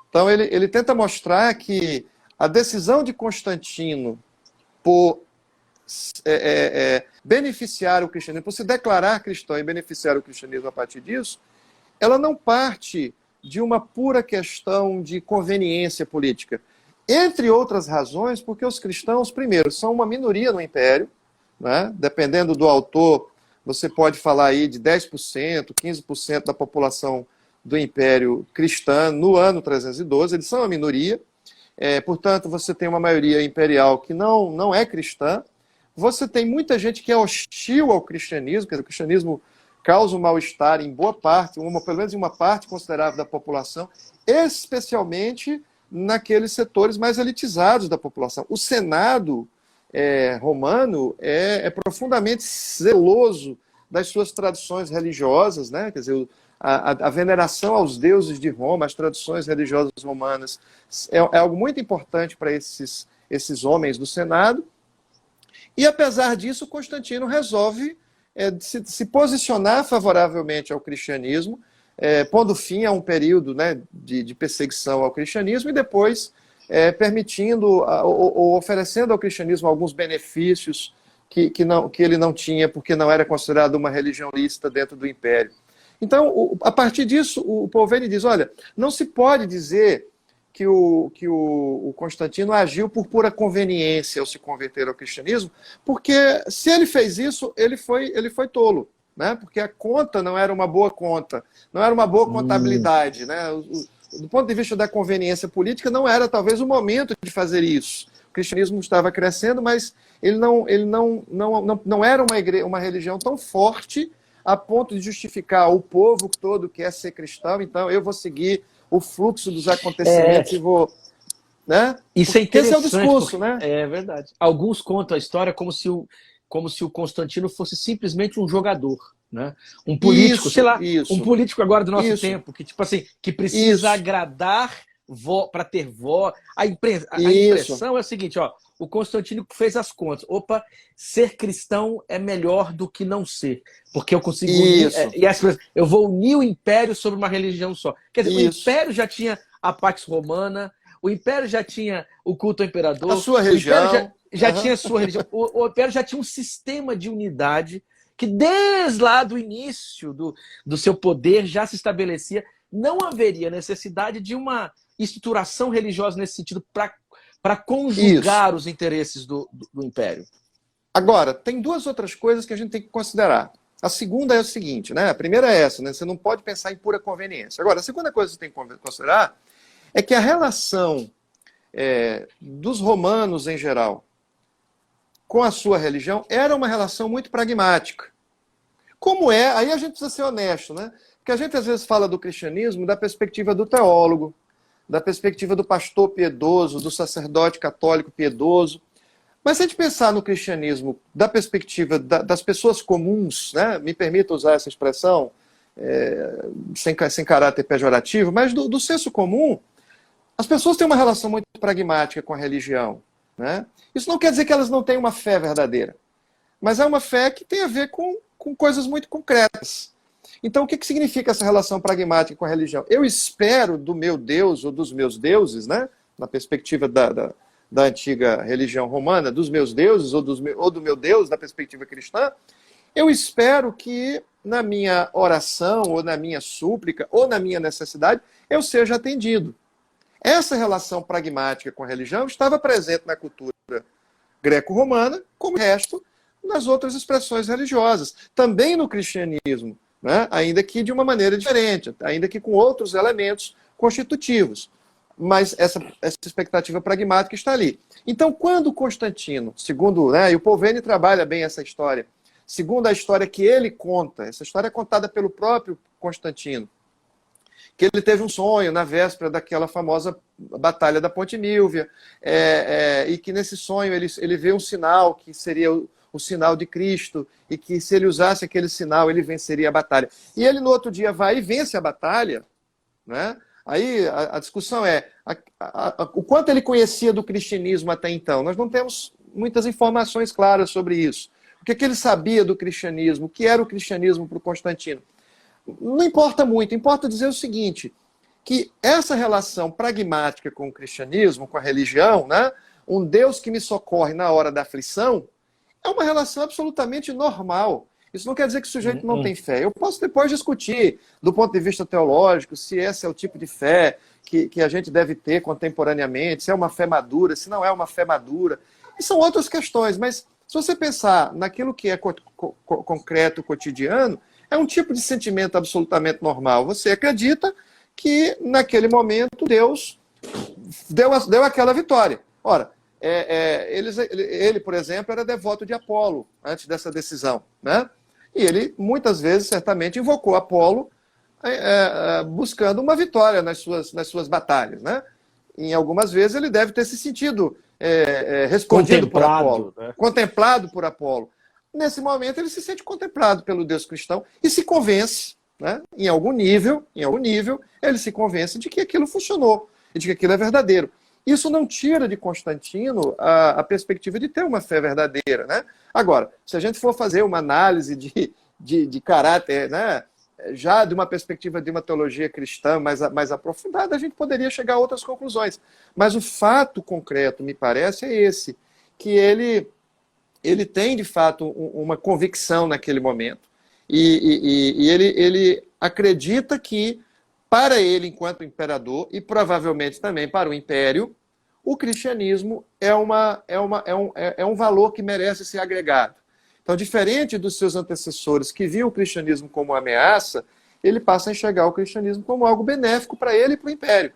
Então ele tenta mostrar que a decisão de Constantino por beneficiar o cristianismo, por se declarar cristão e beneficiar o cristianismo a partir disso, ela não parte de uma pura questão de conveniência política. Entre outras razões, porque os cristãos, primeiro, são uma minoria no Império, né? Dependendo do autor, você pode falar aí de 10%, 15% da população do Império cristã no ano 312, eles são uma minoria, portanto, você tem uma maioria imperial que não é cristã, você tem muita gente que é hostil ao cristianismo, quer dizer, o cristianismo causa um mal-estar em boa parte, pelo menos em uma parte considerável da população, especialmente naqueles setores mais elitizados da população. O Senado romano é profundamente zeloso das suas tradições religiosas, né? Quer dizer, a veneração aos deuses de Roma, as tradições religiosas romanas, é algo muito importante para esses homens do Senado. E, apesar disso, Constantino resolve se posicionar favoravelmente ao cristianismo, pondo fim a um período, né, de perseguição ao cristianismo, e depois permitindo ou oferecendo ao cristianismo alguns benefícios que ele não tinha, porque não era considerado uma religião lícita dentro do Império. Então, a partir disso, o Polveni diz, olha, não se pode dizer que o Constantino agiu por pura conveniência ao se converter ao cristianismo, porque se ele fez isso, ele foi tolo, né? Porque a conta não era uma boa conta, não era uma boa contabilidade, né? Do ponto de vista da conveniência política, não era talvez o momento de fazer isso. O cristianismo estava crescendo, mas ele não era uma religião tão forte a ponto de justificar o povo todo quer ser cristão, então eu vou seguir o fluxo dos acontecimentos e vou... Né? Isso é interessante. Esse é o discurso, né? É verdade. Alguns contam a história como se o Constantino fosse simplesmente um jogador, né? Um político, sei lá, um político agora do nosso tempo, que tipo assim, que precisa agradar para ter voz. A impressão é a seguinte, ó, o Constantino fez as contas. Opa, ser cristão é melhor do que não ser, porque eu consigo unir, eu vou unir o império sobre uma religião só. Quer dizer, o império já tinha a Pax Romana, o império já tinha o culto ao imperador, a sua religião, já tinha a sua religião, o império já tinha um sistema de unidade que desde lá do início do seu poder já se estabelecia. Não haveria necessidade de uma estruturação religiosa nesse sentido para conjugar os interesses do império. Agora, tem duas outras coisas que a gente tem que considerar. A segunda é o seguinte, né? A primeira é essa, né? Você não pode pensar em pura conveniência. Agora, a segunda coisa que você tem que considerar é que a relação dos romanos em geral com a sua religião era uma relação muito pragmática. Como aí a gente precisa ser honesto, né? Porque a gente às vezes fala do cristianismo da perspectiva do teólogo, da perspectiva do pastor piedoso, do sacerdote católico piedoso. Mas se a gente pensar no cristianismo da perspectiva das pessoas comuns, né? Me permita usar essa expressão, sem caráter pejorativo, mas do senso comum, as pessoas têm uma relação muito pragmática com a religião, né? Isso não quer dizer que elas não têm uma fé verdadeira, mas é uma fé que tem a ver com coisas muito concretas. Então, o que significa essa relação pragmática com a religião? Eu espero do meu Deus ou dos meus deuses, né? Na perspectiva da antiga religião romana, dos meus deuses ou do meu Deus, na perspectiva cristã, eu espero que na minha oração, ou na minha súplica, ou na minha necessidade, eu seja atendido. Essa relação pragmática com a religião estava presente na cultura greco-romana, como o resto nas outras expressões religiosas. Também no cristianismo, né? Ainda que de uma maneira diferente, ainda que com outros elementos constitutivos. Mas essa expectativa pragmática está ali. Então, quando Constantino, segundo, né, e o Polveni trabalha bem essa história, segundo a história que ele conta, essa história é contada pelo próprio Constantino, que ele teve um sonho na véspera daquela famosa Batalha da Ponte Milvia, e que nesse sonho ele vê um sinal que seria o sinal de Cristo, e que se ele usasse aquele sinal, ele venceria a batalha. E ele no outro dia vai e vence a batalha, né? Aí a discussão é o quanto ele conhecia do cristianismo até então. Nós não temos muitas informações claras sobre isso. O que ele sabia do cristianismo? O que era o cristianismo para o Constantino? Não importa muito, importa dizer o seguinte, que essa relação pragmática com o cristianismo, com a religião, né? Um Deus que me socorre na hora da aflição, é uma relação absolutamente normal. Isso não quer dizer que o sujeito não tem fé. Eu posso depois discutir, do ponto de vista teológico, se esse é o tipo de fé que a gente deve ter contemporaneamente, se é uma fé madura, se não é uma fé madura. E são outras questões, mas se você pensar naquilo que é concreto, cotidiano, é um tipo de sentimento absolutamente normal. Você acredita que, naquele momento, Deus deu aquela vitória. Ora, ele, por exemplo, era devoto de Apolo antes dessa decisão, né? E ele, muitas vezes, certamente, invocou Apolo buscando uma vitória nas suas batalhas, né? Em algumas vezes ele deve ter se sentido respondido por Apolo, né? Contemplado por Apolo. Nesse momento ele se sente contemplado pelo Deus cristão e se convence né, em algum nível, ele se convence de que aquilo funcionou e de que aquilo é verdadeiro. Isso não tira de Constantino a perspectiva de ter uma fé verdadeira, né? Agora, se a gente for fazer uma análise de caráter, né, já de uma perspectiva de uma teologia cristã mais aprofundada, a gente poderia chegar a outras conclusões. Mas o fato concreto, me parece, é esse, que ele tem, de fato, uma convicção naquele momento. E ele acredita que, para ele, enquanto imperador, e provavelmente também para o império, o cristianismo é um valor que merece ser agregado. Então, diferente dos seus antecessores que viam o cristianismo como uma ameaça, ele passa a enxergar o cristianismo como algo benéfico para ele e para o império.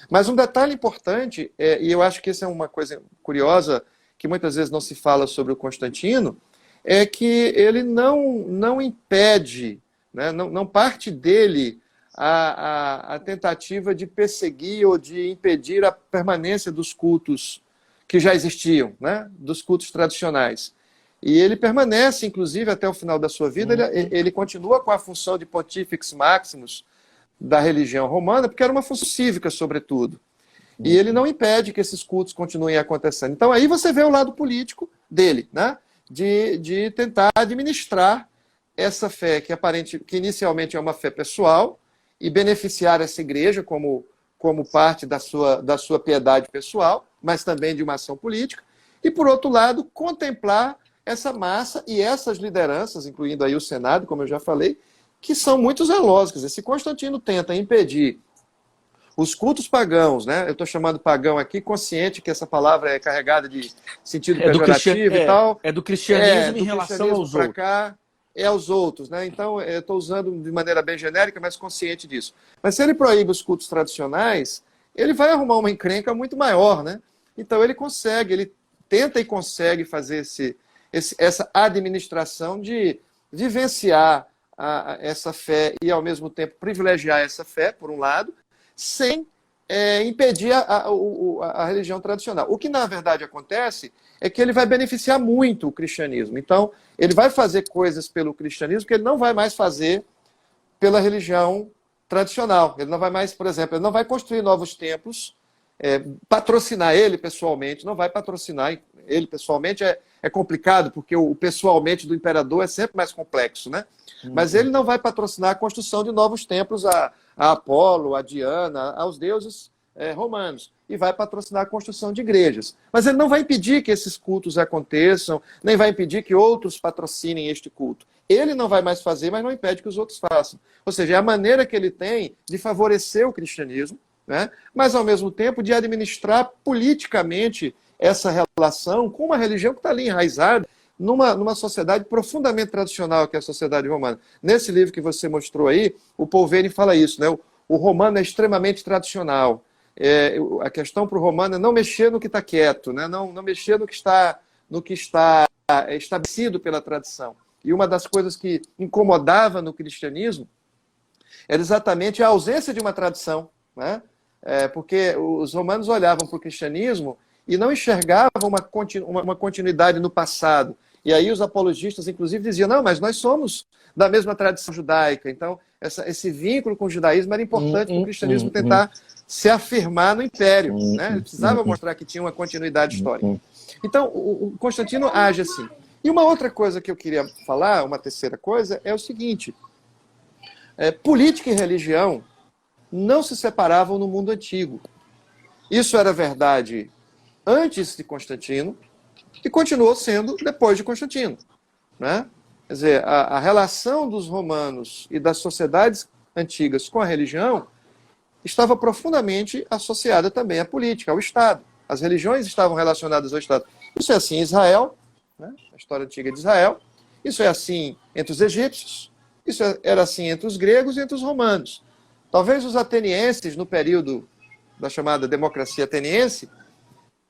Mas um detalhe importante, e eu acho que isso é uma coisa curiosa, que muitas vezes não se fala sobre o Constantino, é que ele não impede, né, não parte dele a tentativa de perseguir ou de impedir a permanência dos cultos que já existiam, né, dos cultos tradicionais. E ele permanece, inclusive, até o final da sua vida, ele continua com a função de Pontifex Maximus da religião romana, porque era uma função cívica, sobretudo. E ele não impede que esses cultos continuem acontecendo. Então aí você vê o lado político dele, né? De tentar administrar essa fé que inicialmente é uma fé pessoal e beneficiar essa igreja como parte da sua piedade pessoal, mas também de uma ação política. E, por outro lado, contemplar essa massa e essas lideranças, incluindo aí o Senado, como eu já falei, que são muito zelosas. Quer dizer, se Constantino tenta impedir os cultos pagãos, né? Eu estou chamando pagão aqui, consciente que essa palavra é carregada de sentido pejorativo e tal. É do cristianismo em relação aos outros. Cá, é aos outros, né? Então, eu estou usando de maneira bem genérica, mas consciente disso. Mas se ele proíbe os cultos tradicionais, ele vai arrumar uma encrenca muito maior, né? Então, ele tenta e consegue fazer essa administração de vivenciar essa fé e, ao mesmo tempo, privilegiar essa fé, por um lado, sem impedir a religião tradicional. O que, na verdade, acontece é que ele vai beneficiar muito o cristianismo. Então, ele vai fazer coisas pelo cristianismo que ele não vai mais fazer pela religião tradicional. Ele não vai mais, por exemplo, ele não vai construir novos templos, patrocinar ele pessoalmente, não vai patrocinar ele pessoalmente, é complicado, porque o pessoalmente do imperador é sempre mais complexo, né? Mas ele não vai patrocinar a construção de novos templos a Apolo, a Diana, aos deuses romanos, e vai patrocinar a construção de igrejas. Mas ele não vai impedir que esses cultos aconteçam, nem vai impedir que outros patrocinem este culto. Ele não vai mais fazer, mas não impede que os outros façam. Ou seja, é a maneira que ele tem de favorecer o cristianismo, né? Mas, ao mesmo tempo, de administrar politicamente essa relação com uma religião que está ali enraizada numa sociedade profundamente tradicional, que é a sociedade romana. Nesse livro que você mostrou aí, o Polveni fala isso, né? O romano é extremamente tradicional. A questão para o romano é não mexer no que está quieto, né? Não mexer no que está estabelecido pela tradição. E uma das coisas que incomodava no cristianismo era exatamente a ausência de uma tradição, né? Porque os romanos olhavam para o cristianismo e não enxergavam uma continuidade no passado. E aí os apologistas, inclusive, diziam, não, mas nós somos da mesma tradição judaica. Então, esse vínculo com o judaísmo era importante para o cristianismo tentar se afirmar no império, né? Ele precisava mostrar que tinha uma continuidade histórica. Então, o Constantino age assim. E uma outra coisa que eu queria falar, uma terceira coisa, é o seguinte. Política e religião não se separavam no mundo antigo. Isso era verdade antes de Constantino e continuou sendo depois de Constantino, né? Quer dizer, a relação dos romanos e das sociedades antigas com a religião estava profundamente associada também à política, ao Estado. As religiões estavam relacionadas ao Estado. Isso é assim em Israel, né? A história antiga de Israel. Isso é assim entre os egípcios. Isso era assim entre os gregos e entre os romanos. Talvez os atenienses, no período da chamada democracia ateniense,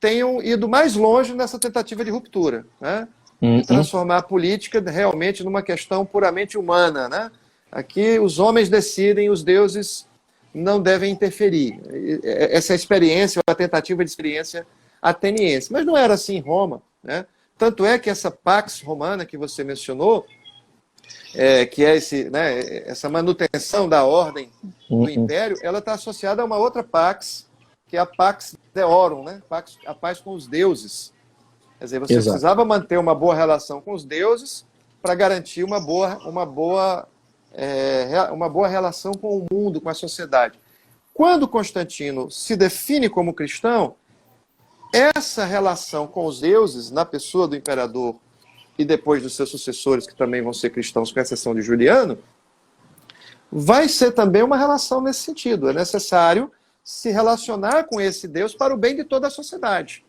tenham ido mais longe nessa tentativa de ruptura, né? De transformar a política realmente numa questão puramente humana, né? Aqui os homens decidem, os deuses não devem interferir. Essa é a experiência, a tentativa de experiência ateniense. Mas não era assim em Roma, né? Tanto é que essa Pax Romana que você mencionou, que é essa manutenção da ordem do império, ela está associada a uma outra pax, que é a Pax Deorum, né? A paz com os deuses. Quer dizer, você precisava manter uma boa relação com os deuses para garantir uma boa relação com o mundo, com a sociedade. Quando Constantino se define como cristão, essa relação com os deuses, na pessoa do imperador e depois dos seus sucessores, que também vão ser cristãos, com exceção de Juliano, vai ser também uma relação nesse sentido. É necessário se relacionar com esse Deus para o bem de toda a sociedade.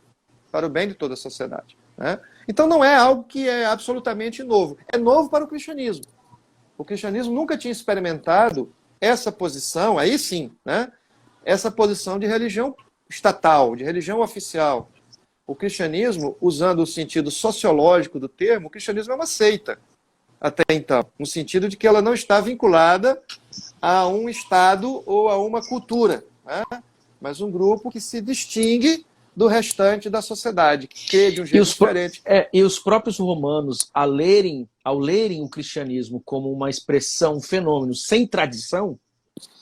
Para o bem de toda a sociedade. Né? Então não é algo que é absolutamente novo. É novo para o cristianismo. O cristianismo nunca tinha experimentado essa posição, aí sim, né? Essa posição de religião estatal, de religião oficial. O cristianismo, usando o sentido sociológico do termo, o cristianismo é uma seita, até então, no sentido de que ela não está vinculada a um Estado ou a uma cultura, né? Mas um grupo que se distingue do restante da sociedade, que crê de um jeito diferente. E os próprios romanos, ao lerem o cristianismo como uma expressão, um fenômeno sem tradição,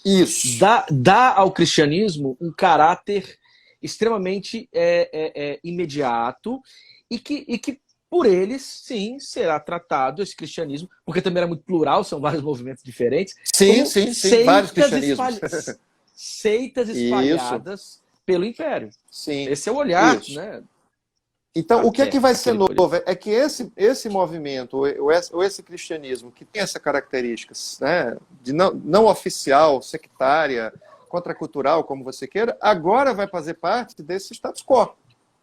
isso dá ao cristianismo um caráter extremamente imediato e que por eles, sim, será tratado esse cristianismo, porque também era muito plural, são vários movimentos diferentes. Sim, vários cristianismos. Seitas espalhadas pelo Império. Sim, esse é o olhar, né? Então, o que é que vai ser novo? É que esse movimento, ou esse cristianismo, que tem essa características, né, de não oficial, sectária, contracultural, como você queira, agora vai fazer parte desse status quo,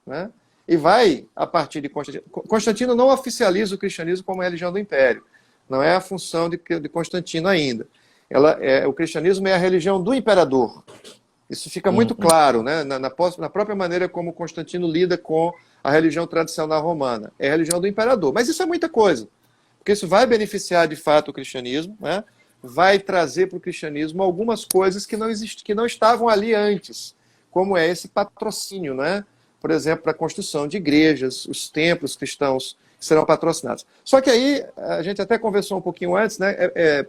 né? E vai, a partir de Constantino... Constantino não oficializa o cristianismo como religião do Império. Não é a função de Constantino ainda. O cristianismo é a religião do imperador. Isso fica muito claro, né? Na própria maneira como Constantino lida com a religião tradicional romana. É a religião do imperador. Mas isso é muita coisa. Porque isso vai beneficiar, de fato, o cristianismo, né? Vai trazer para o cristianismo algumas coisas que não estavam ali antes, como é esse patrocínio, né? Por exemplo, para a construção de igrejas, os templos cristãos serão patrocinados. Só que aí, a gente até conversou um pouquinho antes, né?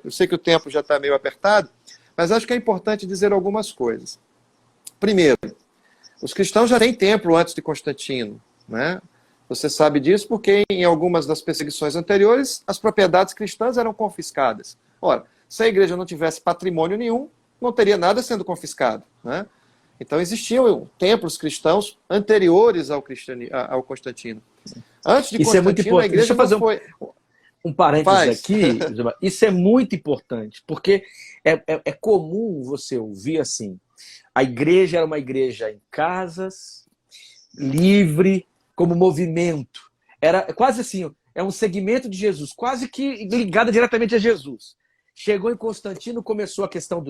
Eu sei que o tempo já está meio apertado, mas acho que é importante dizer algumas coisas. Primeiro, os cristãos já têm templo antes de Constantino, né? Você sabe disso porque em algumas das perseguições anteriores, as propriedades cristãs eram confiscadas. Ora, se a igreja não tivesse patrimônio nenhum, não teria nada sendo confiscado, né? Então existiam templos cristãos anteriores ao Constantino. Antes de Isso Constantino, é muito importante. a igreja Deixa eu fazer não foi... um parênteses aqui. Isso é muito importante, porque é comum você ouvir assim, a igreja era uma igreja em casas, livre, como movimento. Era quase assim, é um segmento de Jesus, quase que ligada diretamente a Jesus. Chegou em Constantino, começou a questão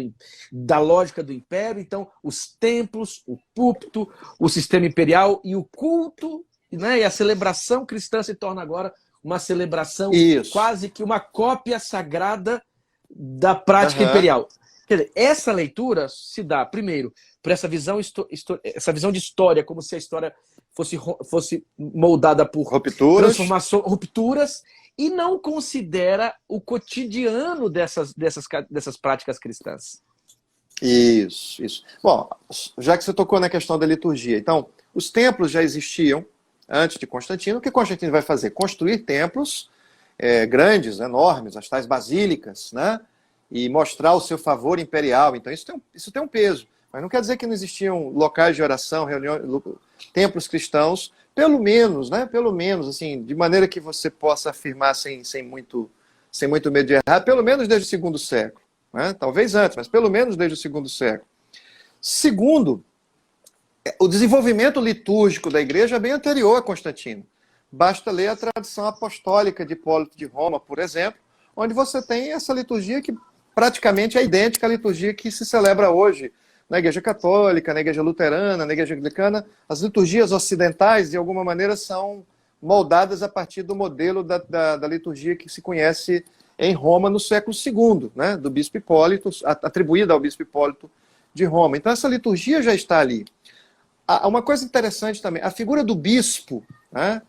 da lógica do império, então os templos, o púlpito, o sistema imperial e o culto, né, e a celebração cristã se torna agora uma celebração quase que uma cópia sagrada da prática imperial. Quer dizer, essa leitura se dá, primeiro, por essa visão de história, como se a história fosse moldada por rupturas, e não considera o cotidiano dessas práticas cristãs. Isso. Bom, já que você tocou na questão da liturgia, então, os templos já existiam antes de Constantino. O que Constantino vai fazer? Construir templos grandes, enormes, as tais basílicas, né? E mostrar o seu favor imperial. Então, isso tem um peso. Mas não quer dizer que não existiam locais de oração, reuniões, templos cristãos, pelo menos, né? Pelo menos, assim, de maneira que você possa afirmar sem muito medo de errar, pelo menos desde o segundo século. Né? Talvez antes, mas pelo menos desde o segundo século. Segundo, o desenvolvimento litúrgico da igreja é bem anterior a Constantino. Basta ler a tradição apostólica de Hipólito de Roma, por exemplo, onde você tem essa liturgia que praticamente é idêntica à liturgia que se celebra hoje na Igreja Católica, na Igreja Luterana, na Igreja Anglicana. As liturgias ocidentais, de alguma maneira, são moldadas a partir do modelo da liturgia que se conhece em Roma no século II, né, do bispo Hipólito, atribuída ao bispo Hipólito de Roma. Então, essa liturgia já está ali. Uma coisa interessante também, a figura do bispo, né,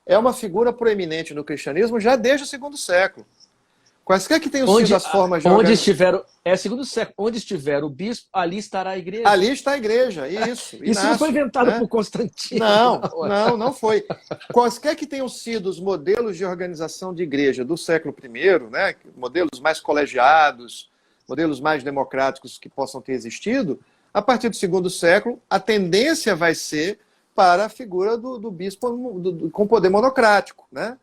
é uma figura proeminente no cristianismo já desde o segundo século. Quaisquer que tenham sido as formas de onde estiver, segundo o século, onde estiver o bispo, ali estará a igreja. Ali está a igreja, isso. Isso não foi inventado por Constantino. Não foi. Quaisquer que tenham sido os modelos de organização de igreja do século I, né, modelos mais colegiados, modelos mais democráticos que possam ter existido, a partir do segundo século, a tendência vai ser para a figura do bispo com poder monocrático, né?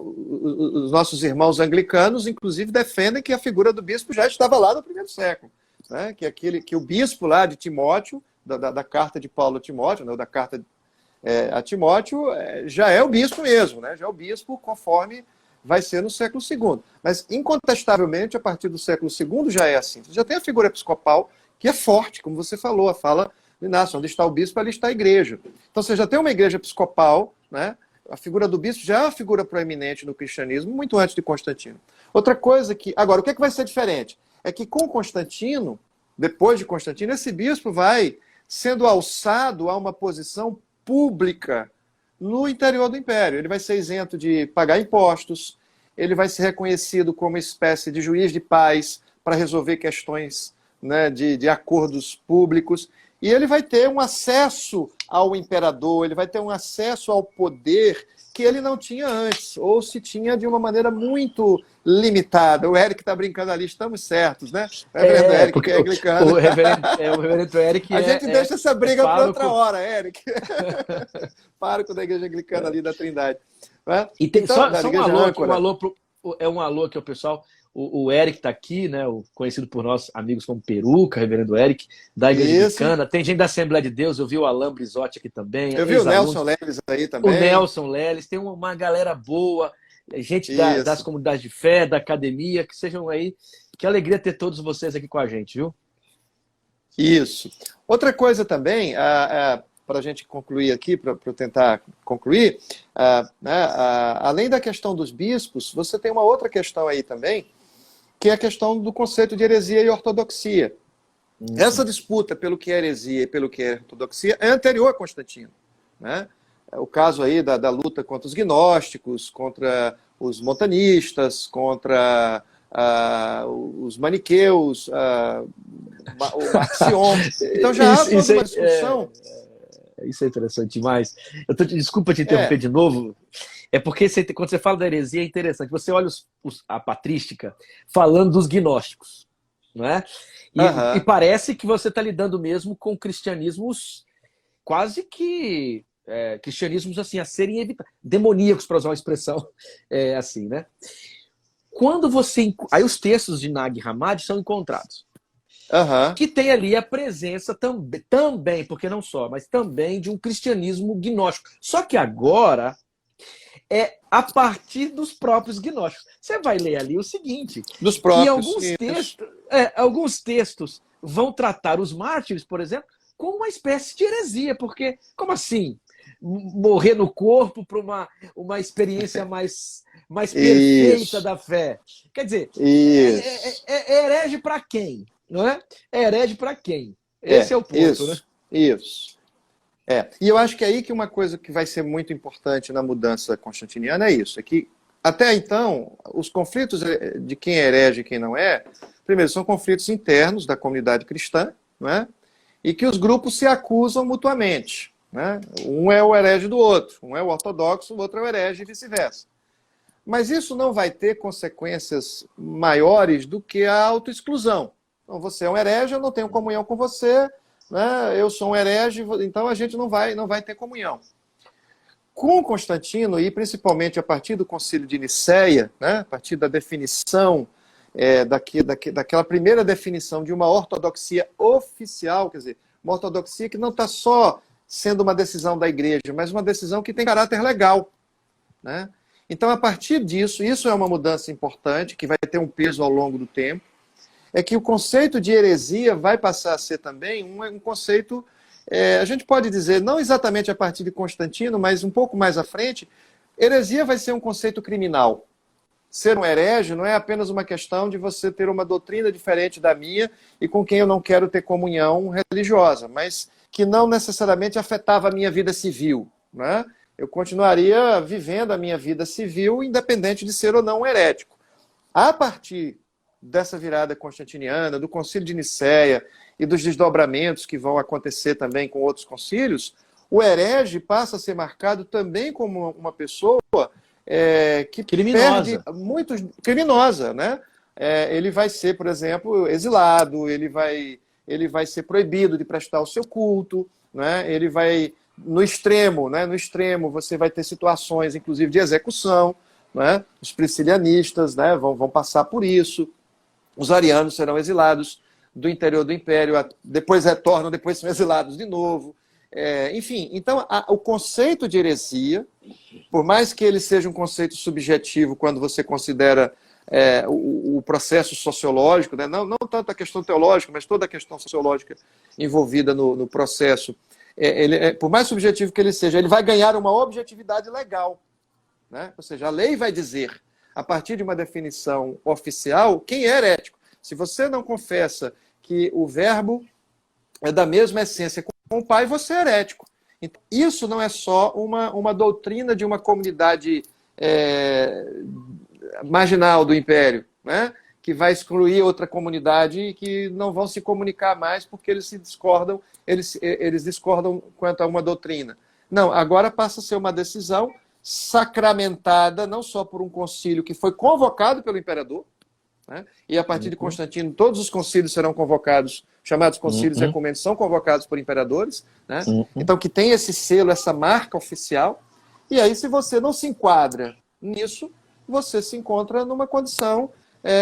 Os nossos irmãos anglicanos, inclusive, defendem que a figura do bispo já estava lá no primeiro século, né? Que o bispo lá de Timóteo, da carta de Paulo a Timóteo, né? Da carta a Timóteo, já é o bispo mesmo, né? Já é o bispo conforme vai ser no século II. Mas, incontestavelmente, a partir do século II já é assim. Você já tem a figura episcopal que é forte, como você falou, a fala do Inácio, onde está o bispo, ali está a igreja. Então, você já tem uma igreja episcopal, né? A figura do bispo já é uma figura proeminente no cristianismo, muito antes de Constantino. Outra coisa que... Agora, o que vai ser diferente? É que com Constantino, depois de Constantino, esse bispo vai sendo alçado a uma posição pública no interior do império. Ele vai ser isento de pagar impostos, ele vai ser reconhecido como uma espécie de juiz de paz para resolver questões, né, de acordos públicos. E ele vai ter um acesso ao imperador, ele vai ter um acesso ao poder que ele não tinha antes, ou se tinha de uma maneira muito limitada. O Eric está brincando ali, estamos certos, né? O reverendo Eric, que é anglicano. O reverendo Eric A gente deixa essa briga para outra pároco. hora, Eric. Pároco da igreja anglicana ali da Trindade. Né? E tem, então, só um alô que o pessoal... O Eric está aqui, né, conhecido por nós amigos como Peruca, reverendo Eric, da Igreja Anglicana. Tem gente da Assembleia de Deus, eu vi o Alain Brizotti aqui também. Eu vi o Nelson Leles aí também. O Nelson Leles, tem uma galera boa, gente das comunidades de fé, da academia, que sejam aí. Que alegria ter todos vocês aqui com a gente, viu? Isso. Outra coisa também, para a gente concluir aqui, para eu tentar concluir, além da questão dos bispos, você tem uma outra questão aí também, que é a questão do conceito de heresia e ortodoxia. Essa disputa pelo que é heresia e pelo que é ortodoxia é anterior a Constantino, né? O caso aí da luta contra os gnósticos, contra os montanistas, contra os maniqueus, o Marcion. Então já há toda uma discussão. Isso é interessante demais. Desculpa te interromper de novo. É porque quando você fala da heresia é interessante. Você olha a patrística falando dos gnósticos, não é? E parece que você está lidando mesmo com cristianismos quase que cristianismos assim a serem evitados, demoníacos, para usar uma expressão assim, né? Quando você aí os textos de Nag Hammadi são encontrados. Que tem ali a presença também, porque não só, mas também de um cristianismo gnóstico. Só que agora é a partir dos próprios gnósticos. Você vai ler ali o seguinte, dos próprios, que alguns textos vão tratar os mártires, por exemplo, como uma espécie de heresia, porque, como assim? Morrer no corpo para uma experiência mais perfeita da fé. Quer dizer, é herege para quem? Não é? É herege para quem? Esse é o ponto, né? Isso. E eu acho que é aí que uma coisa que vai ser muito importante na mudança constantiniana é isso, é que até então os conflitos de quem é herege e quem não é, primeiro, são conflitos internos da comunidade cristã, não é? E que os grupos se acusam mutuamente, né? Um é o herege do outro, um é o ortodoxo, o outro é o herege e vice-versa. Mas isso não vai ter consequências maiores do que a autoexclusão. Então, você é um herege, eu não tenho comunhão com você, né? Eu sou um herege, então a gente não vai ter comunhão. Com Constantino, e principalmente a partir do Concílio de Nicéia, né? A partir da definição, daquela primeira definição de uma ortodoxia oficial, quer dizer, uma ortodoxia que não está só sendo uma decisão da igreja, mas uma decisão que tem caráter legal, né? Então, a partir disso, isso é uma mudança importante, que vai ter um peso ao longo do tempo, é que o conceito de heresia vai passar a ser também um conceito, a gente pode dizer, não exatamente a partir de Constantino, mas um pouco mais à frente, heresia vai ser um conceito criminal. Ser um herege não é apenas uma questão de você ter uma doutrina diferente da minha e com quem eu não quero ter comunhão religiosa, mas que não necessariamente afetava a minha vida civil, né? eu continuaria vivendo a minha vida civil, independente de ser ou não um herético. A partir dessa virada constantiniana, do Concílio de Nicéia e dos desdobramentos que vão acontecer também com outros concílios, o herege passa a ser marcado também como uma pessoa que criminosa. perde muitos... Criminosa, né? Ele vai ser, por exemplo, exilado, ele vai ser proibido de prestar o seu culto, né? Ele vai... No extremo, né? No extremo, você vai ter situações, inclusive, de execução, né? Os priscilianistas, né? vão passar por isso. Os arianos serão exilados do interior do império, depois retornam, depois são exilados de novo. Enfim, então, o conceito de heresia, por mais que ele seja um conceito subjetivo quando você considera o processo sociológico, né? Não tanto a questão teológica, mas toda a questão sociológica envolvida no processo, por mais subjetivo que ele seja, ele vai ganhar uma objetividade legal, né? Ou seja, a lei vai dizer, a partir de uma definição oficial, quem é herético. Se você não confessa que o verbo é da mesma essência com o Pai, você é herético. Então, isso não é só uma doutrina de uma comunidade marginal do Império, né? Que vai excluir outra comunidade e que não vão se comunicar mais porque eles discordam quanto a uma doutrina. Não, agora passa a ser uma decisão sacramentada não só por um concílio que foi convocado pelo imperador, né? E a partir de Constantino todos os concílios serão convocados, chamados concílios ecumênicos, são convocados por imperadores, né? Então que tem esse selo, essa marca oficial, e aí se você não se enquadra nisso, você se encontra numa condição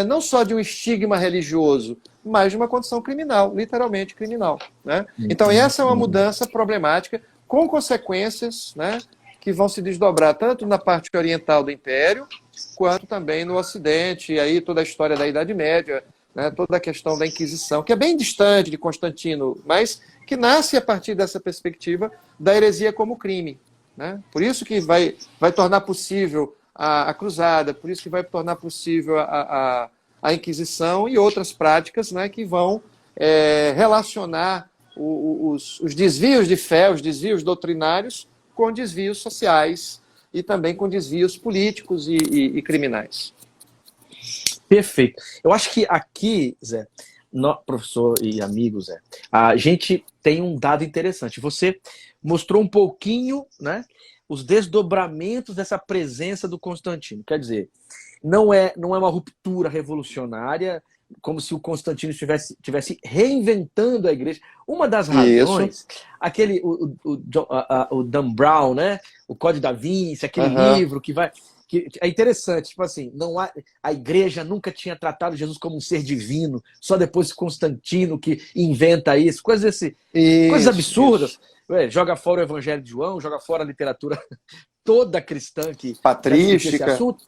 não só de um estigma religioso, mas de uma condição criminal, literalmente criminal, né? Então essa é uma mudança problemática, com consequências, né, que vão se desdobrar tanto na parte oriental do Império, quanto também no Ocidente, e aí toda a história da Idade Média, né, toda a questão da Inquisição, que é bem distante de Constantino, mas que nasce a partir dessa perspectiva da heresia como crime, né? Por isso que vai tornar possível a cruzada, por isso que vai tornar possível a Inquisição e outras práticas, né, que vão relacionar os desvios de fé, os desvios doutrinários, com desvios sociais e também com desvios políticos e criminais. Perfeito. Eu acho que aqui, Zé, professor e amigo Zé, a gente tem um dado interessante. Você mostrou um pouquinho, né, os desdobramentos dessa presença do Constantino. Quer dizer, não é uma ruptura revolucionária, como se o Constantino estivesse reinventando a igreja. Uma das razões, o Dan Brown, né? O Código da Vinci, aquele livro que é interessante, tipo assim, a igreja nunca tinha tratado Jesus como um ser divino, só depois Constantino que inventa isso, coisas absurdas. Isso. Joga fora o Evangelho de João, joga fora a literatura toda cristã que patrística. Esse assunto.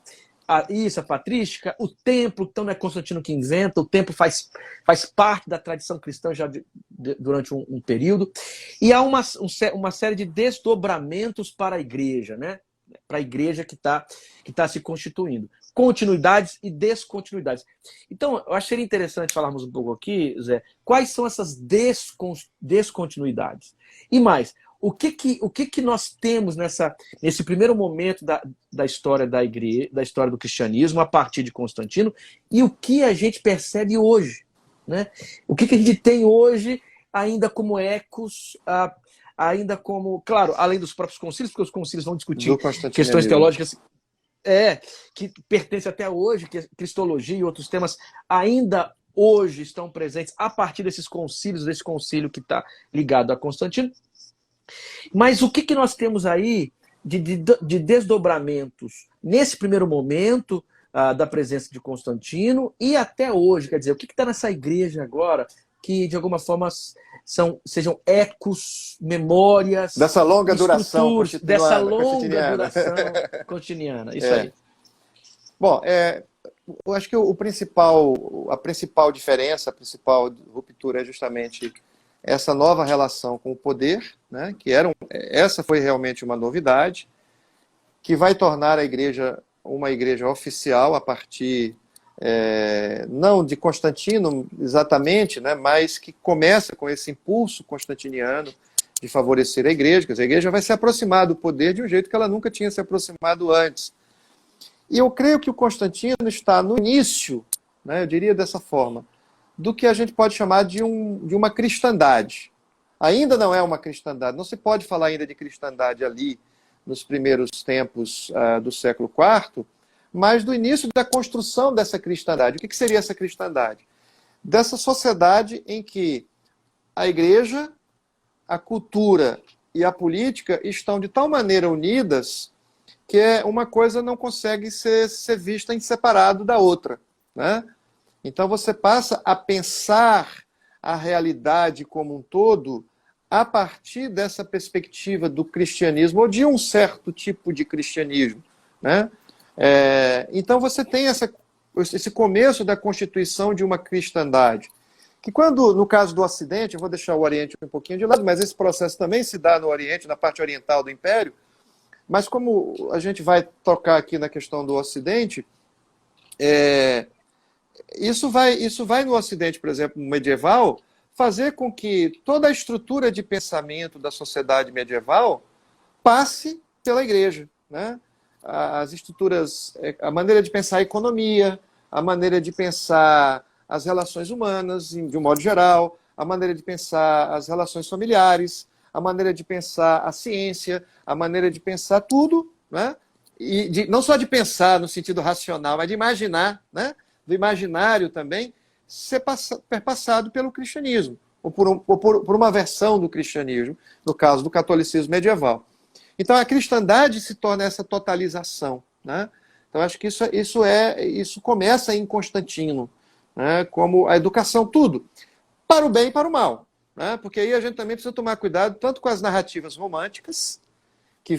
A patrística, o templo, então não é Constantino que inventa, o templo faz parte da tradição cristã já durante um período. E há uma série de desdobramentos para a igreja, né? Para a igreja que tá se constituindo. Continuidades e descontinuidades. Então, eu acho que seria interessante falarmos um pouco aqui, Zé, quais são essas descontinuidades. E mais, o que nós temos nesse primeiro momento da história da igreja, da história do cristianismo, a partir de Constantino, e o que a gente percebe hoje, né? O que a gente tem hoje ainda como ecos, ainda como, claro, além dos próprios concílios, porque os concílios vão discutir questões teológicas que pertencem até hoje, que cristologia e outros temas ainda hoje estão presentes a partir desses concílios, desse concílio que está ligado a Constantino. Mas o que nós temos aí de desdobramentos nesse primeiro momento da presença de Constantino e até hoje? Quer dizer, o que está nessa igreja agora que, de alguma forma, sejam ecos, memórias... Dessa longa duração constantiniana. Isso aí. Bom, eu acho que a principal diferença, a principal ruptura é justamente essa nova relação com o poder, né, que essa foi realmente uma novidade, que vai tornar a igreja uma igreja oficial a partir, não de Constantino exatamente, né, mas que começa com esse impulso constantiniano de favorecer a igreja, quer dizer, a igreja vai se aproximar do poder de um jeito que ela nunca tinha se aproximado antes. E eu creio que o Constantino está no início, né, eu diria dessa forma, do que a gente pode chamar de uma cristandade. Ainda não é uma cristandade, não se pode falar ainda de cristandade ali, nos primeiros tempos do século IV, mas do início da construção dessa cristandade. O que seria essa cristandade? Dessa sociedade em que a igreja, a cultura e a política estão de tal maneira unidas que uma coisa não consegue ser vista em separado da outra, né? Então você passa a pensar a realidade como um todo a partir dessa perspectiva do cristianismo, ou de um certo tipo de cristianismo, né? Então você tem esse começo da constituição de uma cristandade, que quando, no caso do Ocidente, eu vou deixar o Oriente um pouquinho de lado, mas esse processo também se dá no Oriente, na parte oriental do Império, mas como a gente vai tocar aqui na questão do Ocidente, isso vai no Ocidente, por exemplo, medieval, fazer com que toda a estrutura de pensamento da sociedade medieval passe pela igreja, né? As estruturas, a maneira de pensar a economia, a maneira de pensar as relações humanas, de um modo geral, a maneira de pensar as relações familiares, a maneira de pensar a ciência, a maneira de pensar tudo, né? E não só de pensar no sentido racional, mas de imaginar, né? Do imaginário também, ser perpassado pelo cristianismo, ou por uma versão do cristianismo, no caso do catolicismo medieval. Então a cristandade se torna essa totalização, né? Então acho que isso começa em Constantino, né? Como a educação, tudo, para o bem e para o mal, né? Porque aí a gente também precisa tomar cuidado tanto com as narrativas românticas, que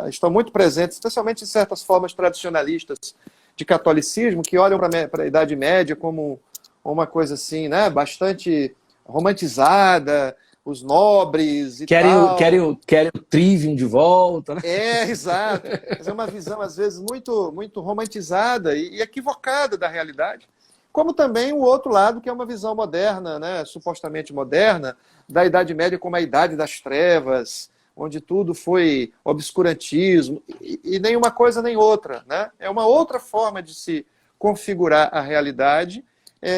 estão muito presentes, especialmente em certas formas tradicionalistas de catolicismo, que olham para a Idade Média como uma coisa assim, né, bastante romantizada, os nobres e tal. Querem o trivium de volta, né? Exato. É uma visão, às vezes, muito, muito romantizada e equivocada da realidade. Como também o outro lado, que é uma visão moderna, né, supostamente moderna, da Idade Média como a Idade das Trevas, onde tudo foi obscurantismo, e nem uma coisa nem outra, né? É uma outra forma de se configurar a realidade,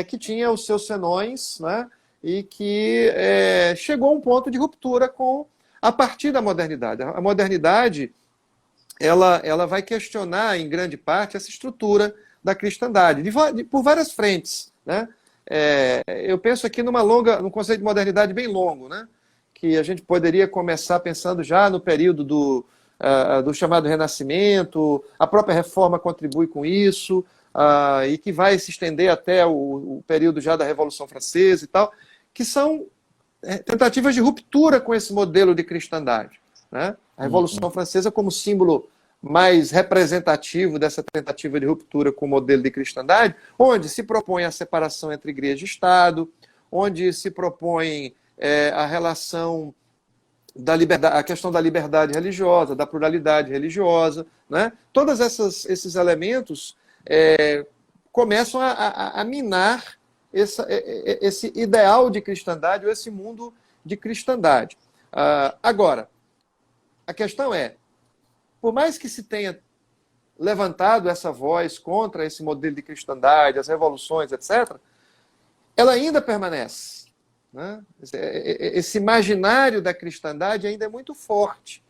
que tinha os seus senões, né? E que chegou a um ponto de ruptura a partir da modernidade. A modernidade ela vai questionar, em grande parte, essa estrutura da cristandade, por várias frentes, né? Eu penso aqui num conceito de modernidade bem longo, né? Que a gente poderia começar pensando já no período do chamado Renascimento, a própria Reforma contribui com isso, e que vai se estender até o período já da Revolução Francesa e tal, que são tentativas de ruptura com esse modelo de cristandade, né? A Revolução Francesa como símbolo mais representativo dessa tentativa de ruptura com o modelo de cristandade, onde se propõe a separação entre igreja e Estado, onde se propõe a relação da liberdade, a questão da liberdade religiosa, da pluralidade religiosa, né? Todos esses elementos começam a minar esse ideal de cristandade, ou esse mundo de cristandade. Agora, a questão por mais que se tenha levantado essa voz contra esse modelo de cristandade, as revoluções, etc., ela ainda permanece, né? Esse imaginário da cristandade ainda é muito forte.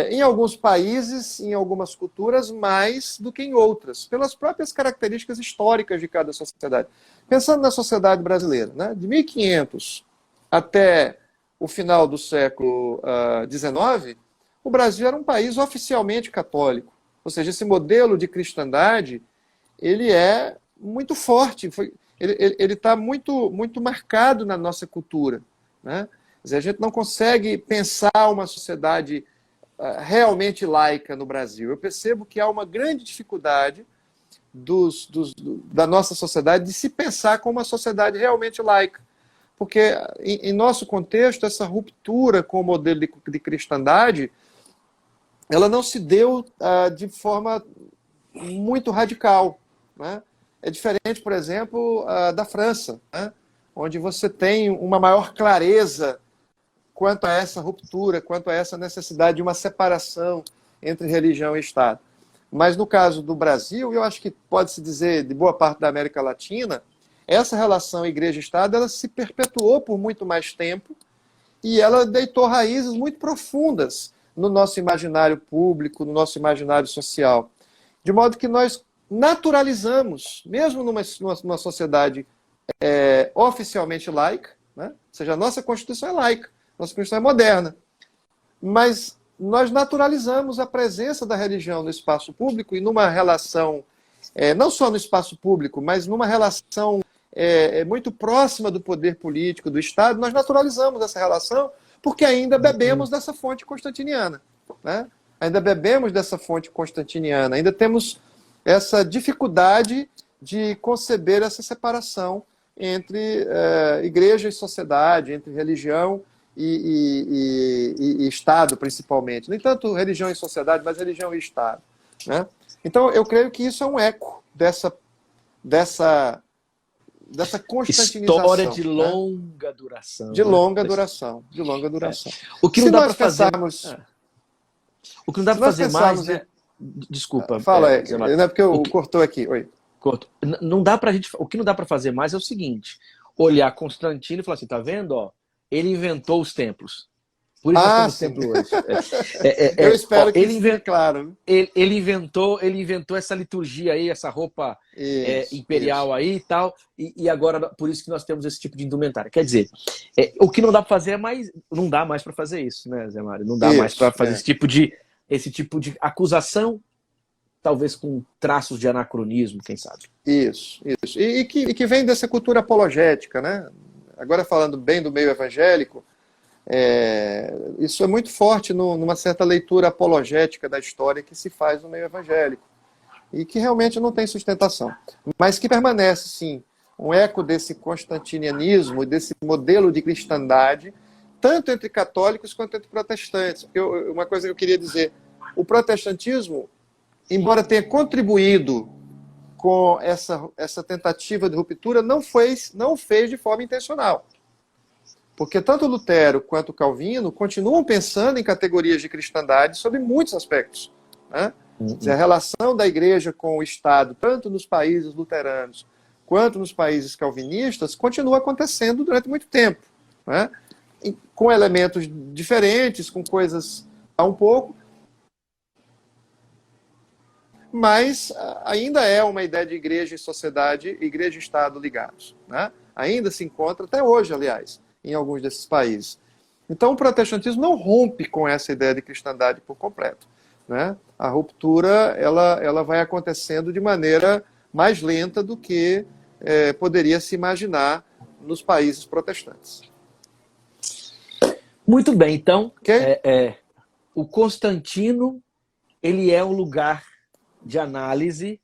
Em alguns países, em algumas culturas, mais do que em outras, pelas próprias características históricas de cada sociedade. Pensando na sociedade brasileira, né? De 1500 até o final do século XIX, o Brasil era um país oficialmente católico. Ou seja, esse modelo de cristandade, ele é muito forte, ele está muito, muito marcado na nossa cultura, né? Quer dizer, a gente não consegue pensar uma sociedade realmente laica no Brasil. Eu percebo que há uma grande dificuldade da nossa sociedade de se pensar como uma sociedade realmente laica. Porque, em nosso contexto, essa ruptura com o modelo de cristandade, ela não se deu de forma muito radical, né? É diferente, por exemplo, da França, né? Onde você tem uma maior clareza quanto a essa ruptura, quanto a essa necessidade de uma separação entre religião e Estado. Mas no caso do Brasil, eu acho que pode-se dizer de boa parte da América Latina, essa relação igreja-Estado ela se perpetuou por muito mais tempo e ela deitou raízes muito profundas no nosso imaginário público, no nosso imaginário social. De modo que nós naturalizamos, mesmo numa sociedade oficialmente laica, né? Ou seja, a nossa Constituição é laica, nossa Constituição é moderna, mas nós naturalizamos a presença da religião no espaço público e numa relação, não só no espaço público, mas numa relação muito próxima do poder político, do Estado, nós naturalizamos essa relação porque ainda bebemos dessa fonte constantiniana, né? Ainda bebemos dessa fonte constantiniana, ainda temos essa dificuldade de conceber essa separação entre igreja e sociedade, entre religião e Estado, principalmente. Nem tanto religião e sociedade, mas religião e Estado, né? Então, eu creio que isso é um eco dessa constantinização. História de né? longa duração. De longa duração. De longa duração. O que não dá para fazer... pensarmos... O que não dá para fazer mais, né? Desculpa. Fala, não é porque eu cortou aqui. Oi. Corto. Não dá pra gente... O que não dá para fazer mais é o seguinte: olhar Constantino e falar assim, tá vendo? Ó, ele inventou os templos. Por isso nós temos templo hoje. Eu espero que isso fique claro. Ele inventou essa liturgia aí, essa roupa imperial aí e tal, e agora por isso que nós temos esse tipo de indumentária. Quer dizer, o que não dá para fazer é mais... Não dá mais para fazer isso, né, Zé Mário? Não dá mais para fazer esse tipo de acusação, talvez com traços de anacronismo, quem sabe. Isso. E que vem dessa cultura apologética, né? Agora falando bem do meio evangélico, isso é muito forte numa certa leitura apologética da história que se faz no meio evangélico e que realmente não tem sustentação, mas que permanece, sim, um eco desse constantinianismo, desse modelo de cristandade, tanto entre católicos quanto entre protestantes. Porque uma coisa que eu queria dizer, o protestantismo, embora tenha contribuído com essa tentativa de ruptura, não o fez de forma intencional. Porque tanto Lutero quanto Calvino continuam pensando em categorias de cristandade sobre muitos aspectos, né? A relação da igreja com o Estado, tanto nos países luteranos quanto nos países calvinistas, continua acontecendo durante muito tempo, né? Com elementos diferentes, com coisas um pouco, mas ainda é uma ideia de igreja e sociedade, igreja e Estado ligados, né? Ainda se encontra, até hoje, aliás, em alguns desses países. Então, o protestantismo não rompe com essa ideia de cristandade por completo, né? A ruptura ela vai acontecendo de maneira mais lenta do que poderia se imaginar nos países protestantes. Muito bem, então, Okay? o Constantino, ele é um lugar de análise,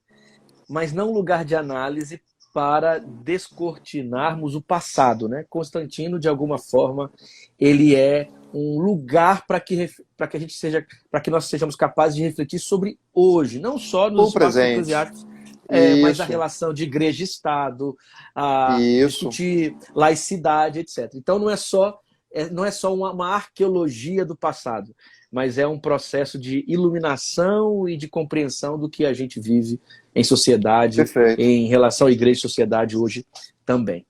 mas não um lugar de análise para descortinarmos o passado, né? Constantino, de alguma forma, ele é um lugar para que nós sejamos capazes de refletir sobre hoje, não só nos espaços eclesiásticos, mas a relação de igreja e Estado, discutir laicidade, etc. Então não é só uma arqueologia do passado, mas é um processo de iluminação e de compreensão do que a gente vive em sociedade, em relação à igreja e sociedade hoje também.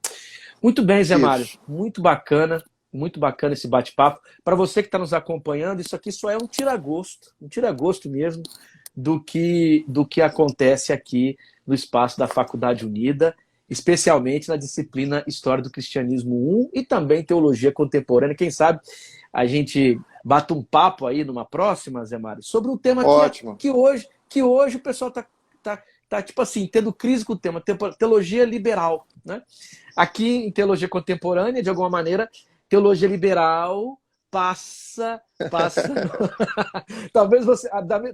Muito bem, Zé Mário, muito bacana esse bate-papo. Para você que está nos acompanhando, isso aqui só é um tira-gosto mesmo do que acontece aqui no espaço da Faculdade Unida, especialmente na disciplina História do Cristianismo 1 e também Teologia Contemporânea. Quem sabe a gente bata um papo aí numa próxima, Zé Mário, sobre um tema que hoje o pessoal tá tipo assim, tendo crise com o tema, teologia liberal, né? Aqui em Teologia Contemporânea, de alguma maneira, teologia liberal passa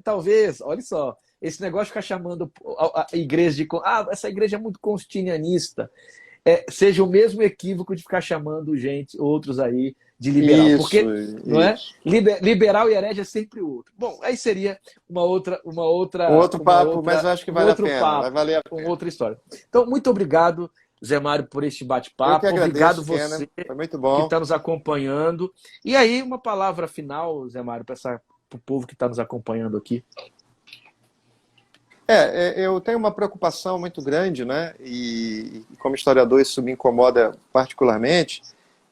talvez, olha só, esse negócio de ficar chamando a igreja de essa igreja é muito constantinianista, seja o mesmo equívoco de ficar chamando outros aí de liberal, porque não é? Liberal e herege é sempre o outro. Bom, aí seria um outro papo, mas eu acho que vale a pena, vai valer a pena. Uma outra história. Então, muito obrigado. Zé Mário, por este Eu bate-papo. que agradeço, Obrigado Kenner. você Foi muito que bom. está nos acompanhando. E aí, uma palavra final, Zé Mário, para o povo que está nos acompanhando aqui. Eu tenho uma preocupação muito grande, né? E como historiador isso me incomoda particularmente,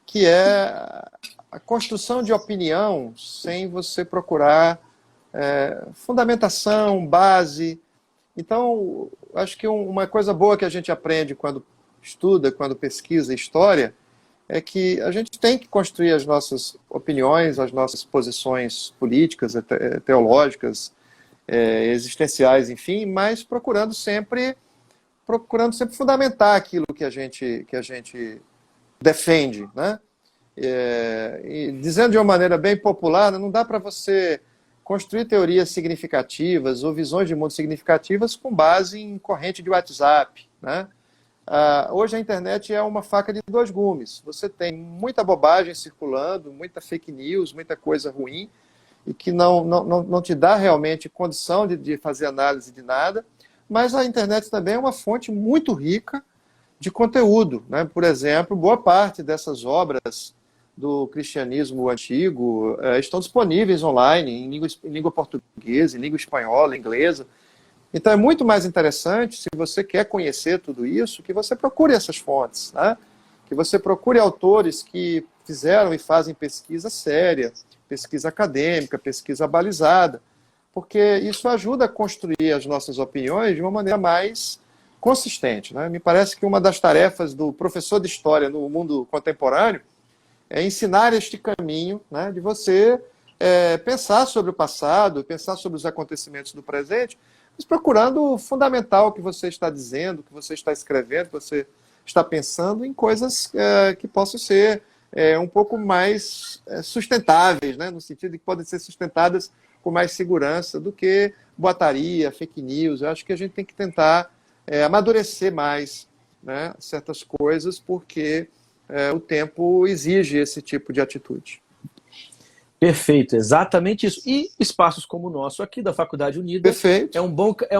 que é a construção de opinião sem você procurar fundamentação, base. Então, acho que uma coisa boa que a gente aprende quando estuda, quando pesquisa história, é que a gente tem que construir as nossas opiniões, as nossas posições políticas, teológicas, existenciais, enfim, mas procurando sempre fundamentar aquilo que a gente defende, né? E dizendo de uma maneira bem popular, não dá para você construir teorias significativas ou visões de mundo significativas com base em corrente de WhatsApp, né? Hoje a internet é uma faca de dois gumes. Você tem muita bobagem circulando, muita fake news, muita coisa ruim, e que não te dá realmente condição de fazer análise de nada, mas a internet também é uma fonte muito rica de conteúdo, né? Por exemplo, boa parte dessas obras do cristianismo antigo estão disponíveis online, em língua portuguesa, em língua espanhola, inglesa. Então é muito mais interessante, se você quer conhecer tudo isso, que você procure essas fontes, né? Que você procure autores que fizeram e fazem pesquisa séria, pesquisa acadêmica, pesquisa balizada, porque isso ajuda a construir as nossas opiniões de uma maneira mais consistente, né? Me parece que uma das tarefas do professor de história no mundo contemporâneo é ensinar este caminho, né, de você pensar sobre o passado, pensar sobre os acontecimentos do presente, mas procurando fundamentar o que você está dizendo, o que você está escrevendo, o que você está pensando em coisas que possam ser um pouco mais sustentáveis, né, no sentido de que podem ser sustentadas com mais segurança do que boataria, fake news. Eu acho que a gente tem que tentar amadurecer mais, né, certas coisas, porque o tempo exige esse tipo de atitude. Perfeito, exatamente isso. E espaços como o nosso aqui da Faculdade Unida Perfeito. é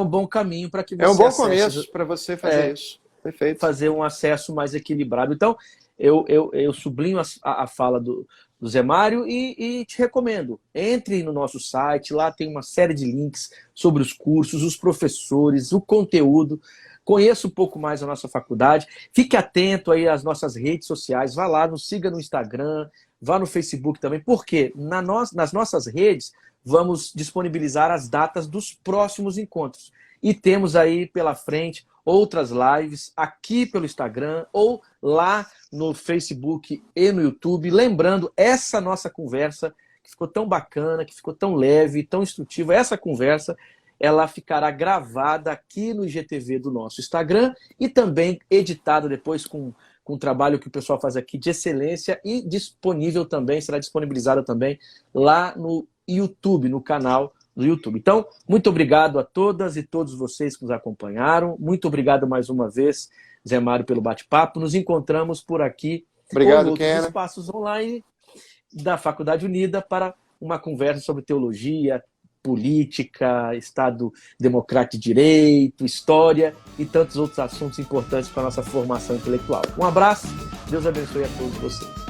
um bom caminho para que você É um bom acesse, começo para você fazer isso. Perfeito. fazer um acesso mais equilibrado. Então, eu sublinho a fala do Zé Mário e te recomendo. Entre no nosso site, lá tem uma série de links sobre os cursos, os professores, o conteúdo. Conheça um pouco mais a nossa faculdade. Fique atento aí às nossas redes sociais. Vá lá, nos siga no Instagram, vá no Facebook também, porque nas nossas redes vamos disponibilizar as datas dos próximos encontros. E temos aí pela frente outras lives aqui pelo Instagram ou lá no Facebook e no YouTube. Lembrando, essa nossa conversa, que ficou tão bacana, que ficou tão leve, tão instrutiva, essa conversa, ela ficará gravada aqui no IGTV do nosso Instagram e também editada depois com o trabalho que o pessoal faz aqui de excelência e disponível também, será disponibilizada também lá no YouTube, no canal do YouTube. Então, muito obrigado a todas e todos vocês que nos acompanharam. Muito obrigado mais uma vez, Zé Mário, pelo bate-papo. Nos encontramos por aqui Obrigado, ou outros Kenner. espaços online da Faculdade Unida para uma conversa sobre teologia, política, Estado Democrático de Direito, história e tantos outros assuntos importantes para a nossa formação intelectual. Um abraço, Deus abençoe a todos vocês.